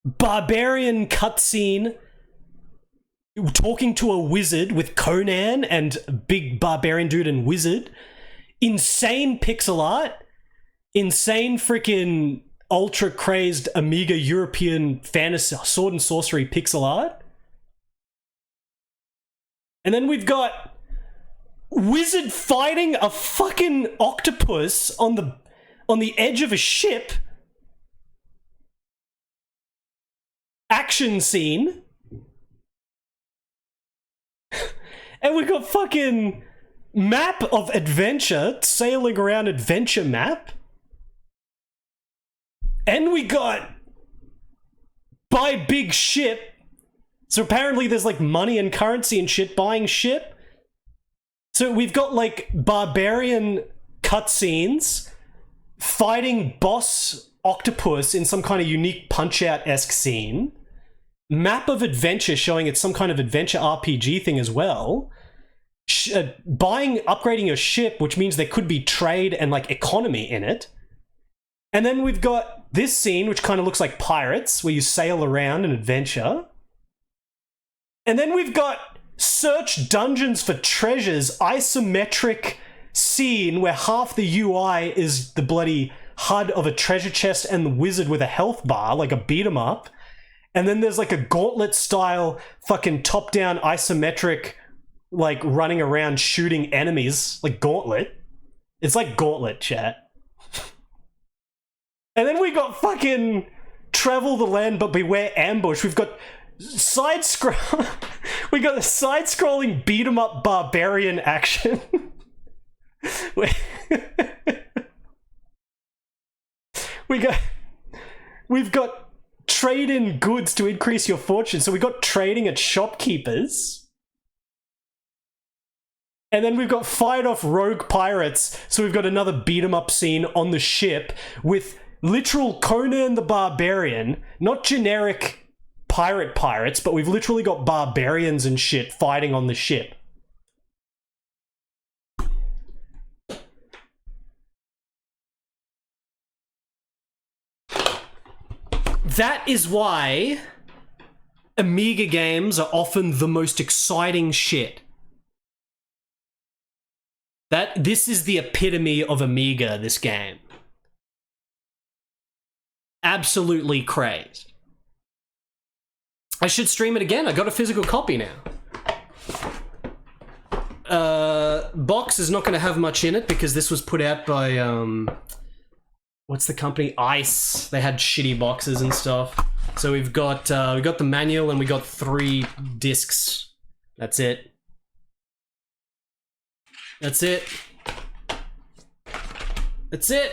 Barbarian cutscene talking to a wizard with Conan and big barbarian dude and wizard. Insane pixel art, insane freaking ultra crazed Amiga European fantasy sword and sorcery pixel art. And then we've got wizard fighting a fucking octopus on the edge of a ship. Action scene. And we got fucking map of adventure, sailing around adventure map. And we got buy big ship. So apparently there's like money and currency and shit, buying ship. So we've got like barbarian cutscenes, fighting boss octopus in some kind of unique Punch-Out-esque scene. Map of adventure showing it's some kind of adventure RPG thing as well. Upgrading your ship, which means there could be trade and like economy in it. And then we've got this scene, which kind of looks like Pirates, where you sail around and adventure. And then we've got search dungeons for treasures, isometric scene where half the UI is the bloody HUD of a treasure chest and the wizard with a health bar, like a beat 'em up. And then there's like a Gauntlet style fucking top down isometric, like running around shooting enemies, like Gauntlet. It's like Gauntlet, chat. And then we got fucking Travel the Land but Beware Ambush. We've got we got the side-scrolling beat 'em up barbarian action. We've got trade in goods to increase your fortune. So we got trading at shopkeepers. And then we've got fight off rogue pirates. So we've got another beat 'em up scene on the ship with literal Conan the Barbarian, not generic pirates, but we've literally got barbarians and shit fighting on the ship. That is why Amiga games are often the most exciting shit. This is the epitome of Amiga, this game. Absolutely crazed. I should stream it again. I got a physical copy now. Box is not going to have much in it because this was put out by what's the company? Ice. They had shitty boxes and stuff. So we got the manual and we got 3 discs. That's it. That's it. That's it.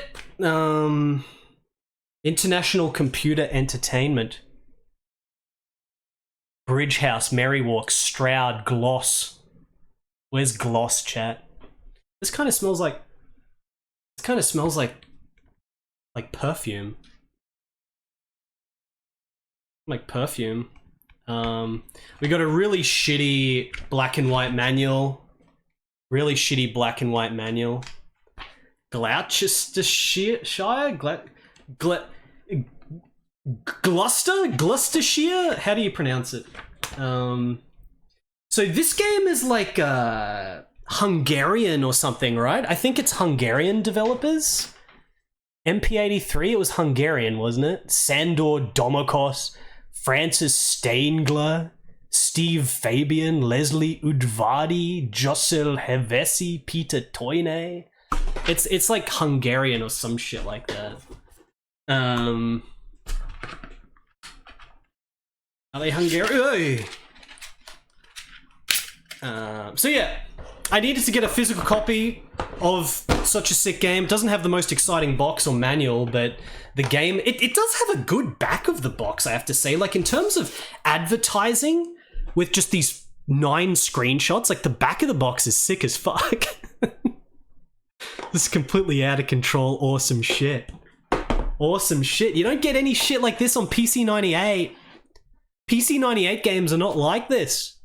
International Computer Entertainment. Bridge House, Merrywalk, Stroud, Gloss. Where's Gloss, chat? This kind of smells like... This kind of smells like perfume. Like perfume. We got a really shitty black and white manual. Really shitty black and white manual. Gloucestershire? Gloucestershire? How do you pronounce it? So this game is like Hungarian or something, right? I think it's Hungarian developers. MP83, it was Hungarian, wasn't it? Sandor Domokos, Francis Steingler, Steve Fabian, Leslie Udvardi, Josel Hevesi, Peter Toyne. It's like Hungarian or some shit like that. Are they Hungarian? So yeah, I needed to get a physical copy of such a sick game. It doesn't have the most exciting box or manual, but the game, it does have a good back of the box, I have to say. Like, in terms of advertising, with just these 9 screenshots, like, the back of the box is sick as fuck. This is completely out of control, awesome shit. Awesome shit. You don't get any shit like this on PC98. PC98 games are not like this.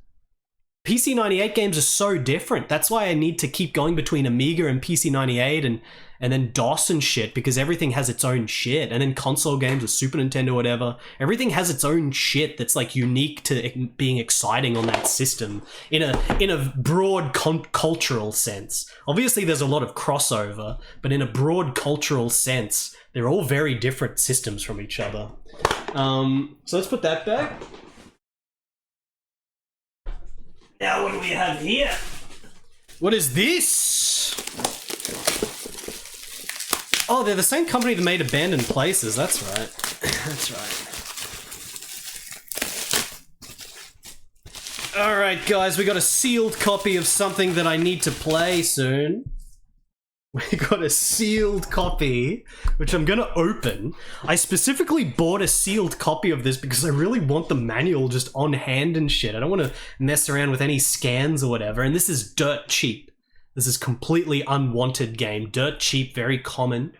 PC98 games are so different. That's why I need to keep going between Amiga and PC98 and then DOS and shit, because everything has its own shit. And then console games or Super Nintendo or whatever, everything has its own shit that's like unique to being exciting on that system in a broad cultural sense. Obviously there's a lot of crossover, but in a broad cultural sense, they're all very different systems from each other. So let's put that back. Now what do we have here? What is this? Oh, they're the same company that made Abandoned Places. That's right. That's right. Alright guys, we got a sealed copy of something that I need to play soon. We got a sealed copy, which I'm gonna open. I specifically bought a sealed copy of this because I really want the manual just on hand and shit. I don't want to mess around with any scans or whatever, and this is dirt cheap. This is completely unwanted game. Dirt cheap, very common.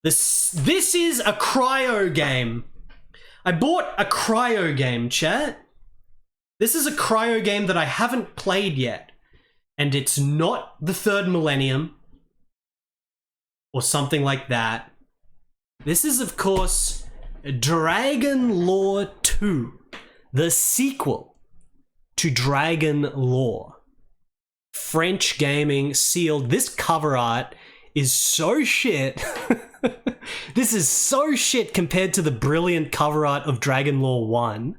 This is a cryo game. I bought a cryo game, chat. This is a cryo game that I haven't played yet. And it's not the Third Millennium or something like that. This is, of course, Dragon Lore 2, the sequel to Dragon Lore. French gaming, sealed. This cover art is so shit. This is so shit compared to the brilliant cover art of Dragon Lore 1.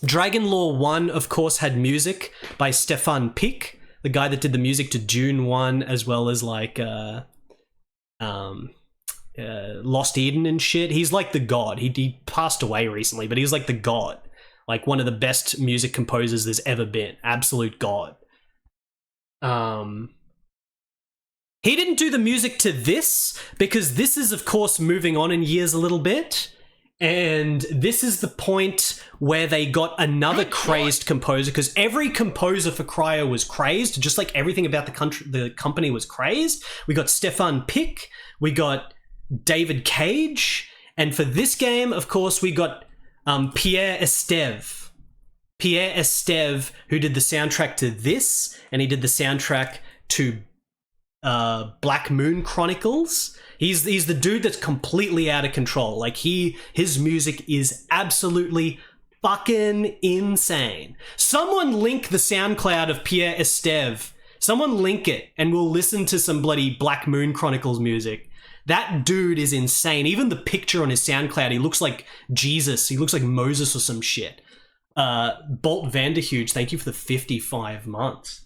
Dragon Lore 1, of course, had music by Stefan Pick, the guy that did the music to Dune 1, as well as like Lost Eden and shit. He's like the god. He passed away recently, but he was like the god. Like one of the best music composers there's ever been. Absolute god. He didn't do the music to this because this is, of course, moving on in years a little bit. And this is the point where they got another crazed composer, because every composer for Cryo was crazed, just like everything about the company was crazed. We got Stefan Pick, we got David Cage, and for this game, of course, we got Pierre Esteve. Pierre Esteve, who did the soundtrack to this, and he did the soundtrack to Black Moon Chronicles. He's the dude that's completely out of control. Like his music is absolutely fucking insane. Someone link the SoundCloud of Pierre Esteve. Someone link it and we'll listen to some bloody Black Moon Chronicles music. That dude is insane. Even the picture on his SoundCloud, he looks like Jesus. He looks like Moses or some shit. Bolt Vanderhuge, thank you for the 55 months.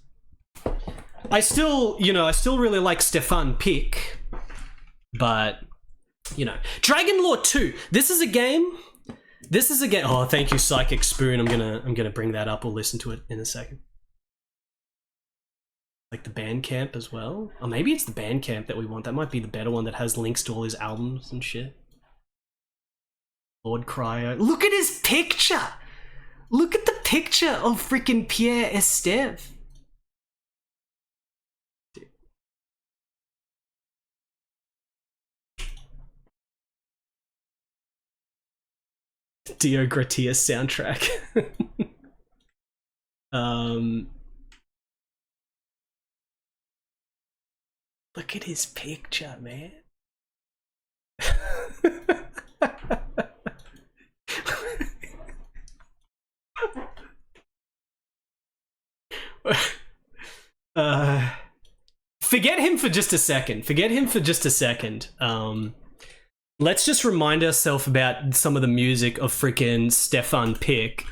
I still really like Stefan Pick. But, Dragon Lore 2. This is a game. Oh, thank you, Psychic Spoon. I'm gonna bring that up. We'll listen to it in a second. Like the Bandcamp as well. Or maybe it's the Bandcamp that we want. That might be the better one that has links to all his albums and shit. Lord Cryo. Look at his picture. Look at the picture of freaking Pierre Esteve. Dio Gratias soundtrack. Look at his picture, man. Forget him for just a second. Let's just remind ourselves about some of the music of freaking Stefan Pick.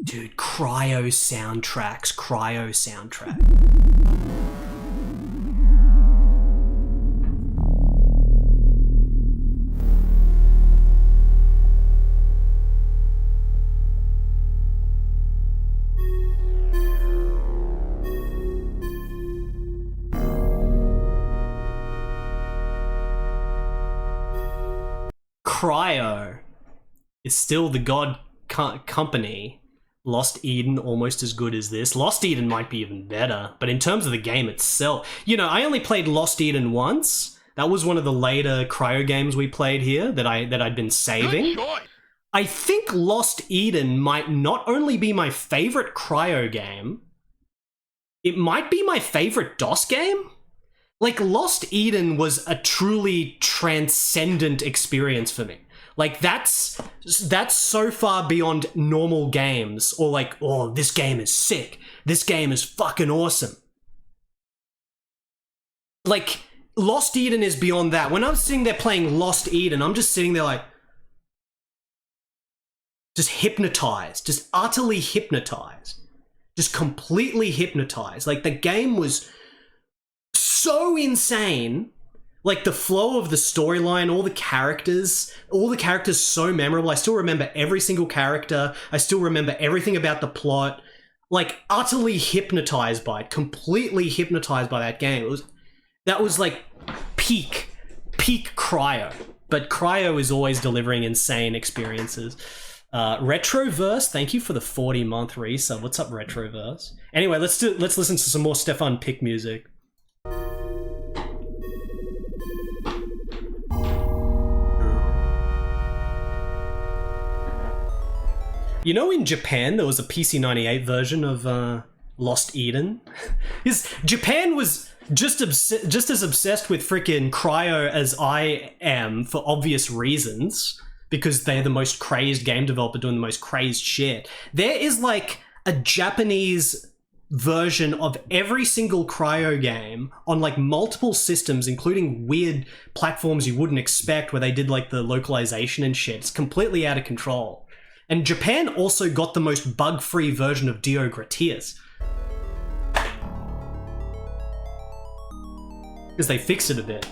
Dude, Cryo soundtracks, Cryo soundtrack. Cryo is still the god company. Lost Eden, almost as good as this. Lost Eden might be even better, but in terms of the game itself, you know, I only played Lost Eden once. That was one of the later Cryo games we played here that I'd been saving. I think Lost Eden might not only be my favorite Cryo game, it might be my favorite DOS game. Like, Lost Eden was a truly transcendent experience for me. Like, that's so far beyond normal games, or like, oh, this game is sick. This game is fucking awesome. Like, Lost Eden is beyond that. When I'm sitting there playing Lost Eden, I'm just sitting there like, just hypnotized, just utterly hypnotized, just completely hypnotized. Like, the game was so insane. Like, the flow of the storyline, all the characters so memorable. I still remember every single character. I still remember everything about the plot. Like, utterly hypnotized by it, completely hypnotized by that game. That was like peak Cryo. But Cryo is always delivering insane experiences. Retroverse, thank you for the 40-month resub. What's up, Retroverse? Anyway, let's listen to some more Stefan Pick music. You know, in Japan, there was a PC-98 version of Lost Eden. Japan was just as obsessed with freaking Cryo as I am, for obvious reasons, because they're the most crazed game developer doing the most crazed shit. There is like a Japanese version of every single Cryo game on like multiple systems, including weird platforms you wouldn't expect, where they did like the localization and shit. It's completely out of control. And Japan also got the most bug-free version of Dio Gratias. Because they fixed it a bit.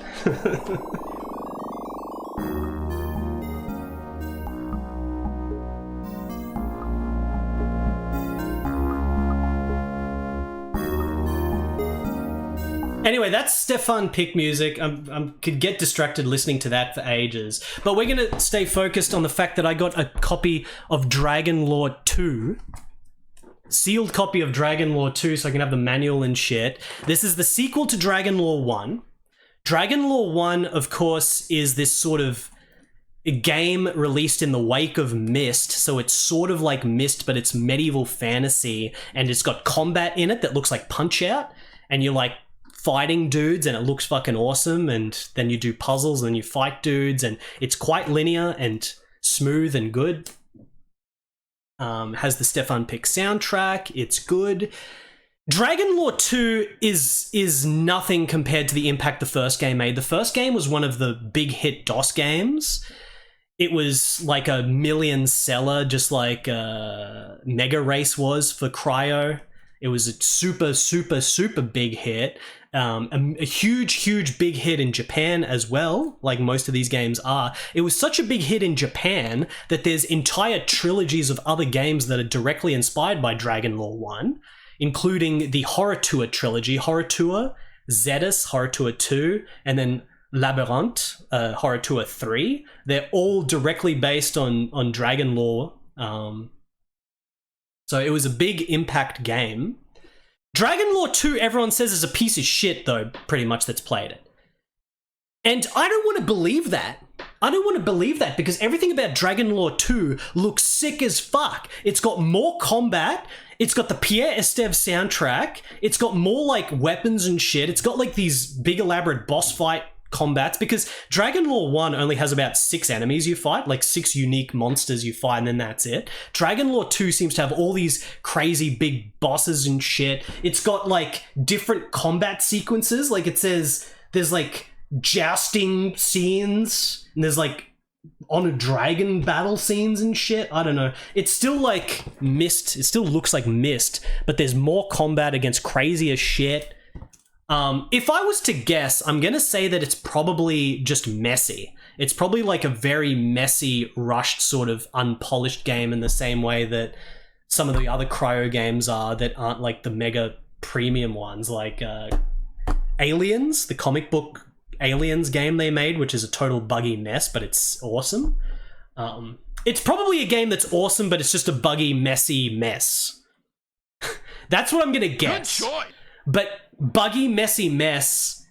Anyway, that's Stefan Pick music. I could get distracted listening to that for ages. But we're going to stay focused on the fact that I got a copy of Dragon Lore 2. Sealed copy of Dragon Lore 2, so I can have the manual and shit. This is the sequel to Dragon Lore 1. Dragon Lore 1, of course, is this sort of game released in the wake of Myst, so it's sort of like Myst, but it's medieval fantasy, and it's got combat in it that looks like Punch-Out, and you're like fighting dudes and it looks fucking awesome, and then you do puzzles and you fight dudes, and it's quite linear and smooth and good. Has the Stefan Pick soundtrack. It's good. Dragon Lore 2 is nothing compared to the impact the first game made. The first game was one of the big hit DOS games. It was like a million seller, just like Mega Race was for Cryo. It was a super big hit. A huge big hit in Japan as well, like most of these games are. It was such a big hit in Japan that there's entire trilogies of other games that are directly inspired by Dragon Lore 1, including the Horror Tour trilogy, Horror Tour, Zedus, Horror Tour 2, and then Labyrinth, Horror Tour 3. They're all directly based on Dragon Lore. So it was a big impact game. Dragon Lore 2, everyone says, is a piece of shit, though, pretty much, that's played it. And I don't want to believe that. I don't want to believe that, because everything about Dragon Lore 2 looks sick as fuck. It's got more combat, it's got the Pierre Esteve soundtrack, it's got more, like, weapons and shit, it's got, like, these big elaborate boss fight combats, because Dragon Lore 1 only has about 6 enemies you fight, like 6 unique monsters you fight, and then that's it. Dragon Lore 2 seems to have all these crazy big bosses and shit. It's got like different combat sequences, like it says there's like jousting scenes, and there's like on a dragon battle scenes and shit. I don't know. It's still like Myst. It still looks like Myst, but there's more combat against crazier shit. If I was to guess, I'm gonna say that it's probably just messy. It's probably like a very messy, rushed, sort of unpolished game in the same way that some of the other Cryo games are that aren't like the mega premium ones, like Aliens, the comic book Aliens game they made, which is a total buggy mess, but it's awesome. It's probably a game that's awesome, but it's just a buggy, messy mess. That's what I'm gonna guess. Good choice. But buggy, messy mess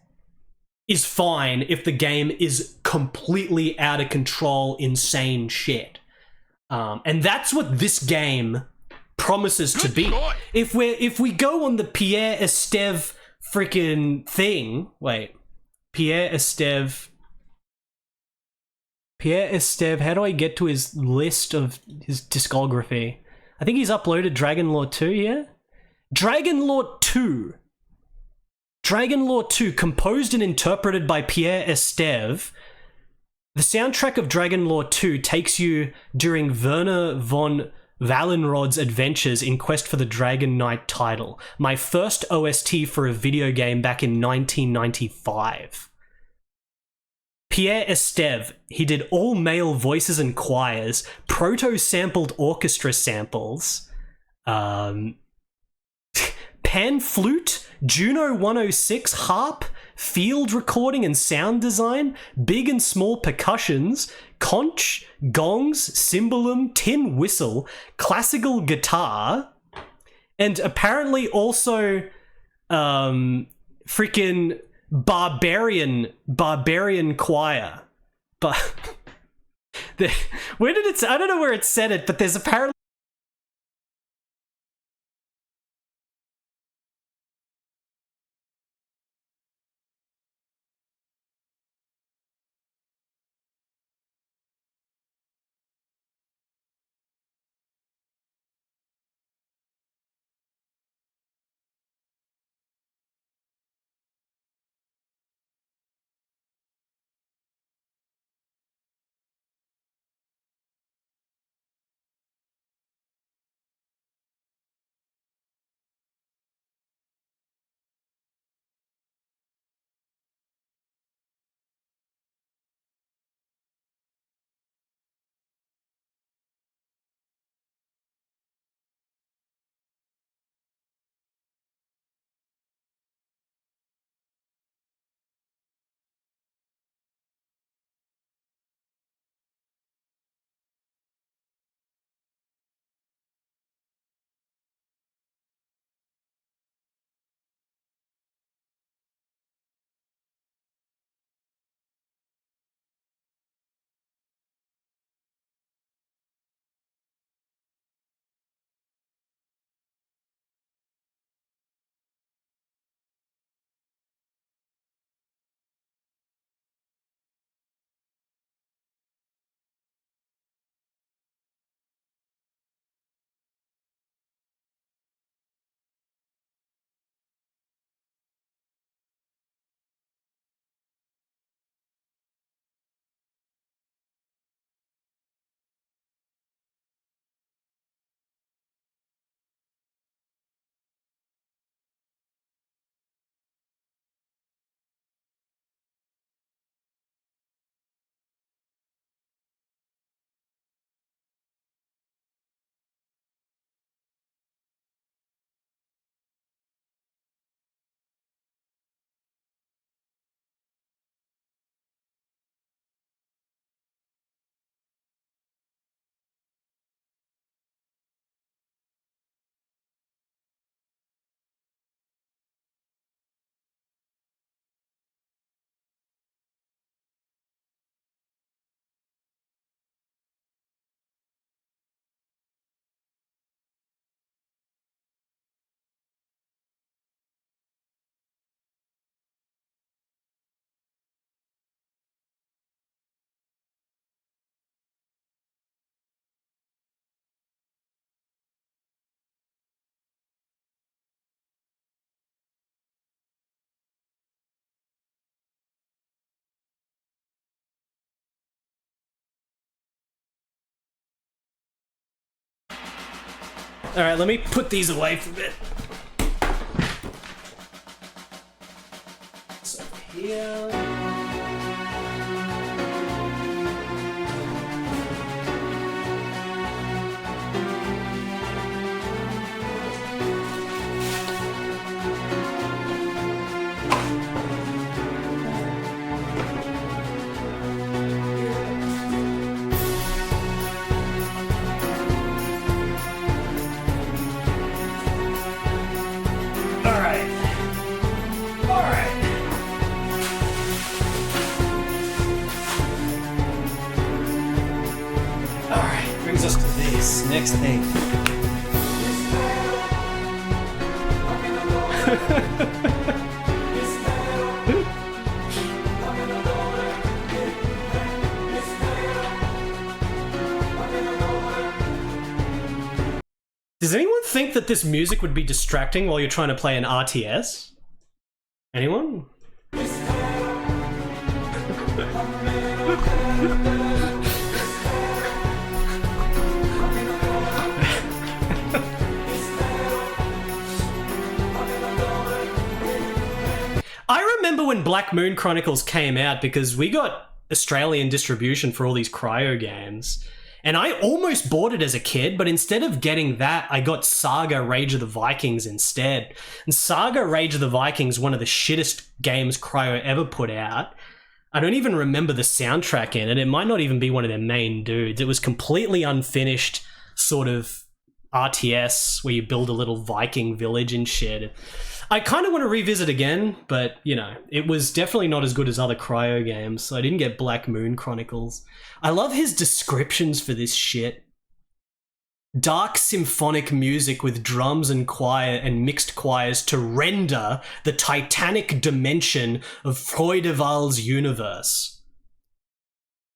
is fine if the game is completely out of control, insane shit. And that's what this game promises to be. If we go on the Pierre Esteve freaking thing, Pierre Esteve, how do I get to his list of his discography? I think he's uploaded Dragon Lore 2, yeah? Dragon Lore 2, composed and interpreted by Pierre Esteve. The soundtrack of Dragon Lore 2 takes you during Werner von Wallenrod's adventures in quest for the Dragon Knight title. My first OST for a video game back in 1995. Pierre Esteve, he did all male voices and choirs, proto-sampled orchestra samples, pan flute, Juno 106 harp, field recording and sound design, big and small percussions, conch, gongs, cymbalum, tin whistle, classical guitar, and apparently also freaking barbarian choir. But where did it? I don't know where it said it, but there's apparently Alright, let me put these away for a bit. So here. Us to this next thing. Does anyone think that this music would be distracting while you're trying to play an RTS? Anyone? I remember when Black Moon Chronicles came out because we got Australian distribution for all these cryo games. And I almost bought it as a kid, but instead of getting that, I got Saga Rage of the Vikings instead. And Saga Rage of the Vikings, one of the shittest games Cryo ever put out. I don't even remember the soundtrack in it. It might not even be one of their main dudes. It was completely unfinished sort of RTS where you build a little Viking village and shit. I kind of want to revisit again, but, you know, it was definitely not as good as other Cryo games, so I didn't get Black Moon Chronicles. I love his descriptions for this shit. Dark symphonic music with drums and choir and mixed choirs to render the titanic dimension of Freudeval's universe.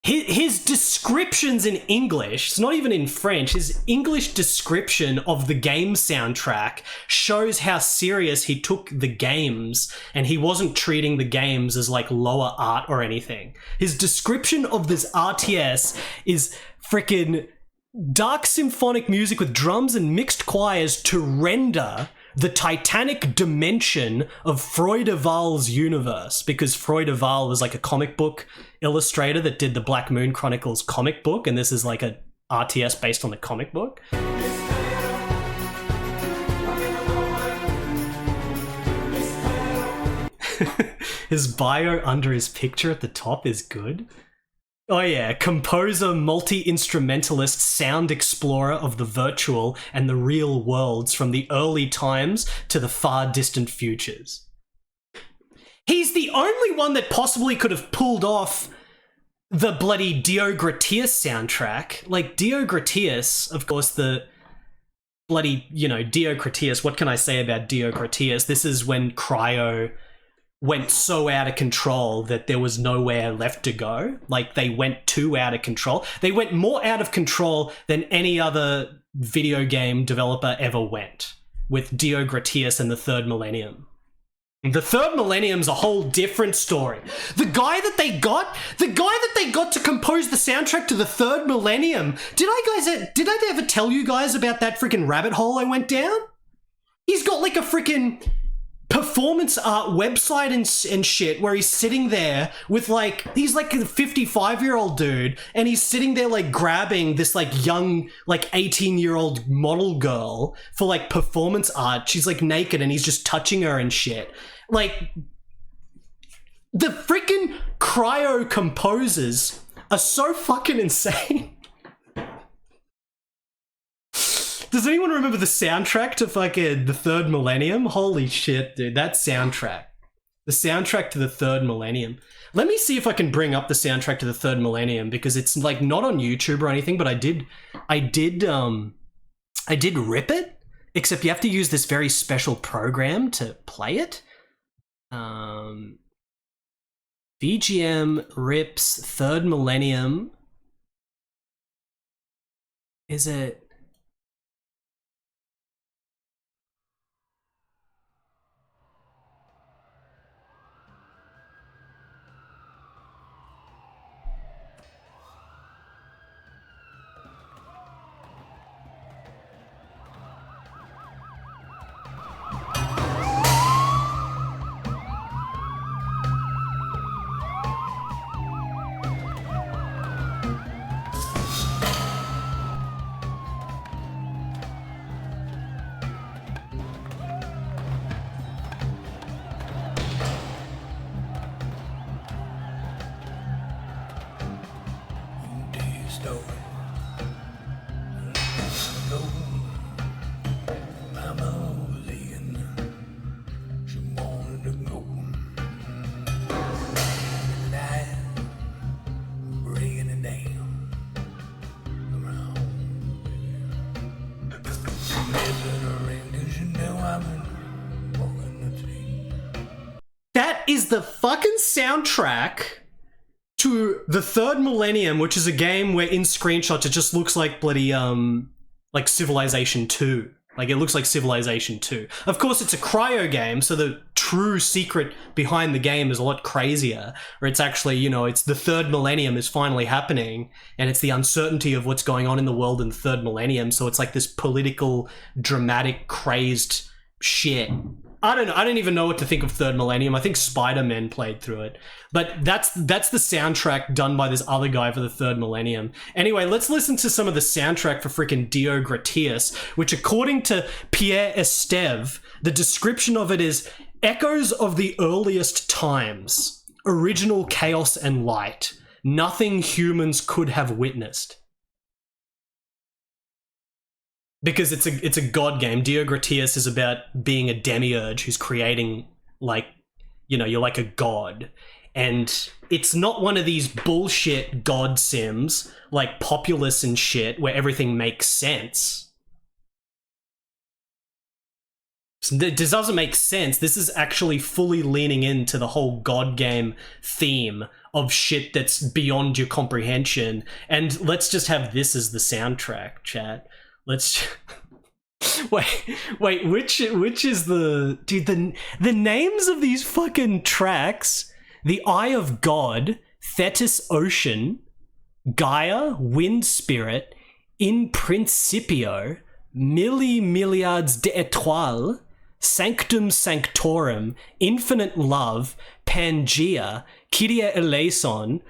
His descriptions in English, it's not even in French, his English description of the game soundtrack shows how serious he took the games and he wasn't treating the games as like lower art or anything. His description of this RTS is freaking dark symphonic music with drums and mixed choirs to render the titanic dimension of Freudeval's universe, because Freudeval was like a comic book illustrator that did the Black Moon Chronicles comic book, and this is like a RTS based on the comic book. His bio under his picture at the top is good. Oh yeah, composer, multi-instrumentalist, sound explorer of the virtual and the real worlds from the early times to the far distant futures. He's the only one that possibly could have pulled off the bloody Dio Gratias soundtrack. Like, Dio Gratias, of course, the bloody, you know, Dio Gratias, what can I say about Dio Gratias? This is when Cryo went so out of control that there was nowhere left to go. Like, they went too out of control. They went more out of control than any other video game developer ever went with Dio Gratias and the Third Millennium. The Third Millennium's a whole different story. The guy that they got to compose the soundtrack to the Third Millennium. Did I ever tell you guys about that freaking rabbit hole I went down? He's got like a freaking performance art website and shit where he's sitting there with like, he's like a 55-year-old dude and he's sitting there like grabbing this like young like 18-year-old model girl for like performance art. She's like naked and he's just touching her and shit. Like, the freaking Cryo composers are so fucking insane. Does anyone remember the soundtrack to fucking the Third Millennium? Holy shit, dude, that soundtrack. The soundtrack to the Third Millennium. Let me see if I can bring up the soundtrack to the Third Millennium, because it's like not on YouTube or anything, but I did rip it, except you have to use this very special program to play it. VGM rips Third Millennium. Is it? stone. Go. Mama was in. She wanted to go. Night, breaking it down. Around. Missing a ring 'cause you know I've been walking the street. That is the fucking soundtrack to the Third Millennium, which is a game where in screenshots it just looks like bloody like Civilization 2. Like it looks like Civilization 2. Of course it's a cryo game, so the true secret behind the game is a lot crazier. Where it's actually, you know, it's the Third Millennium is finally happening, and it's the uncertainty of what's going on in the world in the Third Millennium, so it's like this political, dramatic, crazed shit. I don't know. I don't even know what to think of Third Millennium. I think Spider-Man played through it. But that's the soundtrack done by this other guy for the Third Millennium. Anyway, let's listen to some of the soundtrack for freaking Dio Gratias, which according to Pierre Esteve, the description of it is echoes of the earliest times, original chaos and light, nothing humans could have witnessed. Because it's a god game. Dio Gratias is about being a demiurge who's creating, like, you know, you're like a god. And it's not one of these bullshit god sims, like Populous and shit, where everything makes sense. It doesn't make sense. This is actually fully leaning into the whole god game theme of shit that's beyond your comprehension. And let's just have this as the soundtrack, chat. Let's wait. Which is the dude? The names of these fucking tracks: The Eye of God, Thetis Ocean, Gaia, Wind Spirit, In Principio, Milliards d'Étoiles, Sanctum Sanctorum, Infinite Love, Pangea, Kyrie Eleison,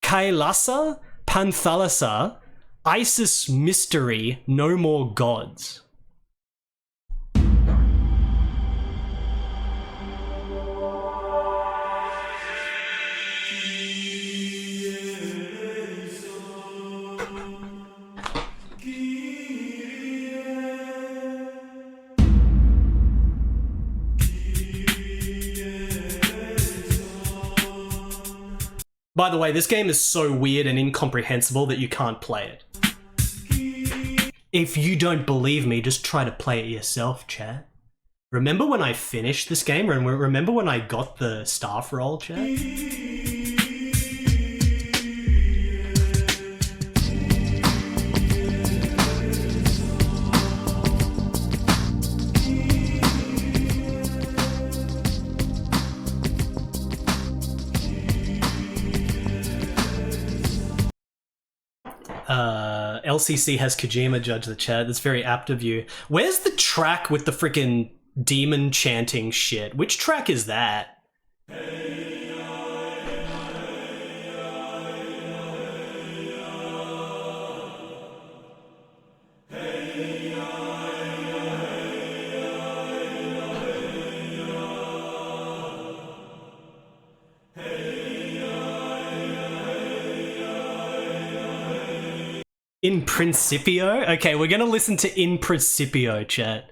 Kailasa, Panthalassa, Isis Mystery, No More Gods. By the way, this game is so weird and incomprehensible that you can't play it. If you don't believe me, just try to play it yourself, chat. Remember when I finished this game? Remember when I got the staff roll, chat? LCC has Kojima judge the chat. That's very apt of you. Where's the track with the freaking demon chanting shit? Which track is that? In Principio? Okay, we're gonna listen to In Principio, chat.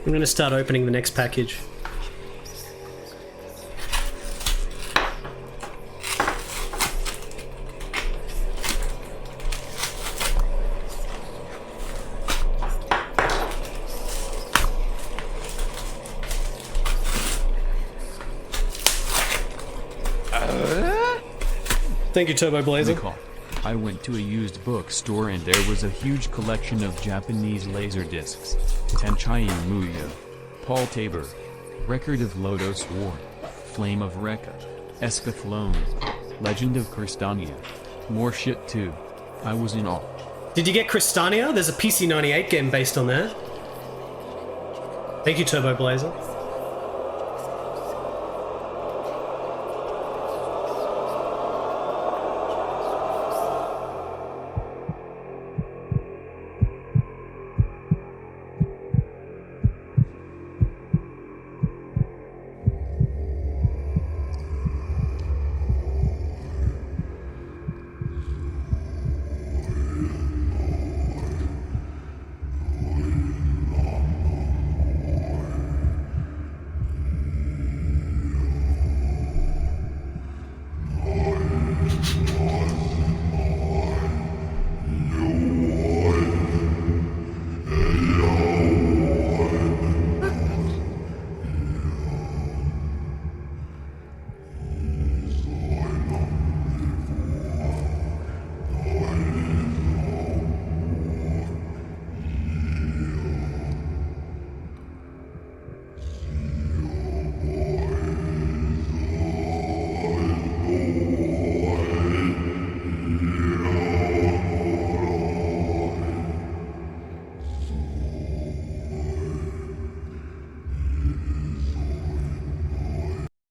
I'm gonna start opening the next package. Thank you, Turbo Blazer. Macaw. I went to a used bookstore and there was a huge collection of Japanese laser discs. Tenchai Muyo, Paul Tabor, Record of Lodos War, Flame of Rekka, Escathlon, Legend of Crystania. More shit too. I was in awe. Did you get Crystania? There's a PC98 game based on that. Thank you, Turbo Blazer.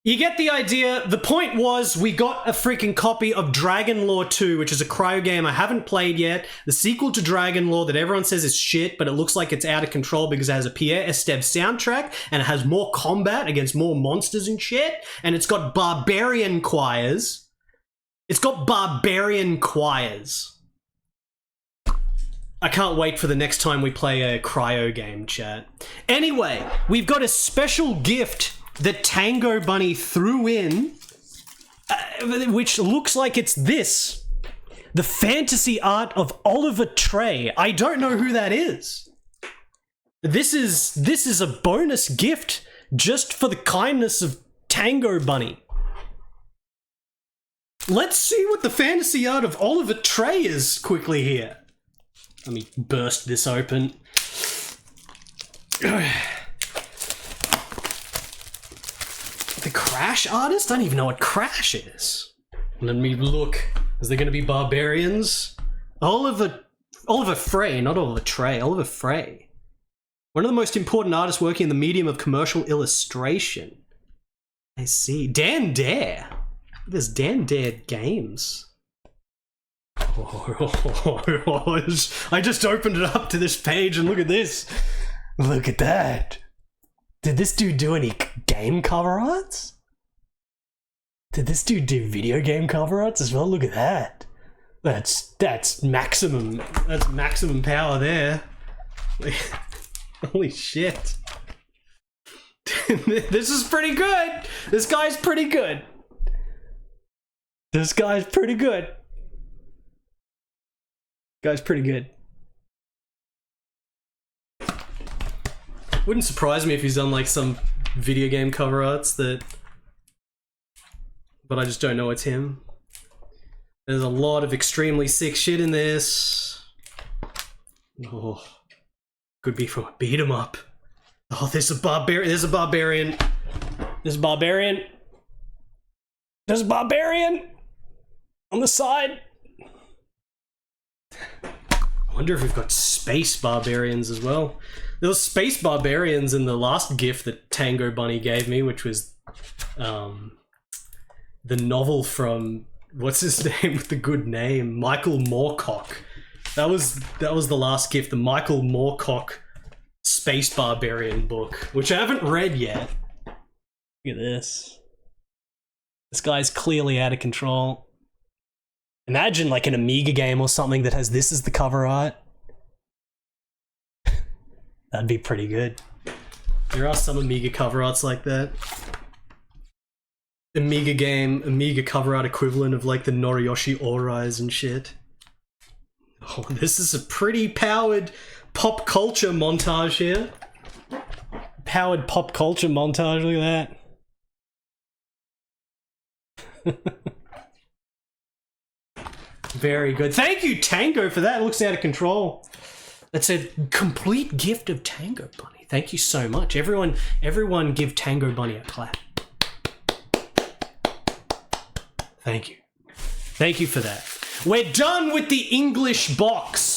You get the idea. The point was we got a freaking copy of Dragon Lore 2, which is a cryo game I haven't played yet. The sequel to Dragon Lore that everyone says is shit, but it looks like it's out of control because it has a Pierre Esteve soundtrack and it has more combat against more monsters and shit. And it's got barbarian choirs. It's got barbarian choirs. I can't wait for the next time we play a cryo game, chat. Anyway, we've got a special gift that TangoBunny threw in, which looks like it's this. The fantasy art of Oliver Trey. I don't know who that is. This is a bonus gift just for the kindness of TangoBunny. Let's see what the fantasy art of Oliver Trey is quickly here. Let me burst this open. The Crash artist? I don't even know what Crash is. Let me look. Is there going to be barbarians? Oliver Frey, not Oliver Trey. Oliver Frey. One of the most important artists working in the medium of commercial illustration. I see. Dan Dare. There's Dan Dare games. I just opened it up to this page and look at this. Look at that. Did this dude do any game cover arts? Did this dude do video game cover arts as well? Look at that. That's maximum power there. Holy shit. This is pretty good. This guy's pretty good. This guy's pretty good. Guy's pretty good. Wouldn't surprise me if he's done like some video game cover arts that, but I just don't know it's him. There's a lot of extremely sick shit in this. Oh, could be from a beat 'em up. Oh, there's a barbarian. There's a barbarian. There's a barbarian. There's a barbarian on the side. I wonder if we've got space barbarians as well. There was space barbarians in the last gift that TangoBunny gave me, which was the novel from, what's his name with the good name? Michael Moorcock. That was the last gift, the Michael Moorcock Space Barbarian book, which I haven't read yet. Look at this. This guy's clearly out of control. Imagine like an Amiga game or something that has this as the cover art. That'd be pretty good. There are some Amiga cover arts like that. Amiga game, Amiga cover art equivalent of like the Noriyoshi Orais and shit. Oh, this is a pretty powered pop culture montage here. Powered pop culture montage, look at that. Very good. Thank you, Tango, for that. It looks out of control. That's a complete gift of TangoBunny. Thank you so much. Everyone give TangoBunny a clap. Thank you. Thank you for that. We're done with the English box.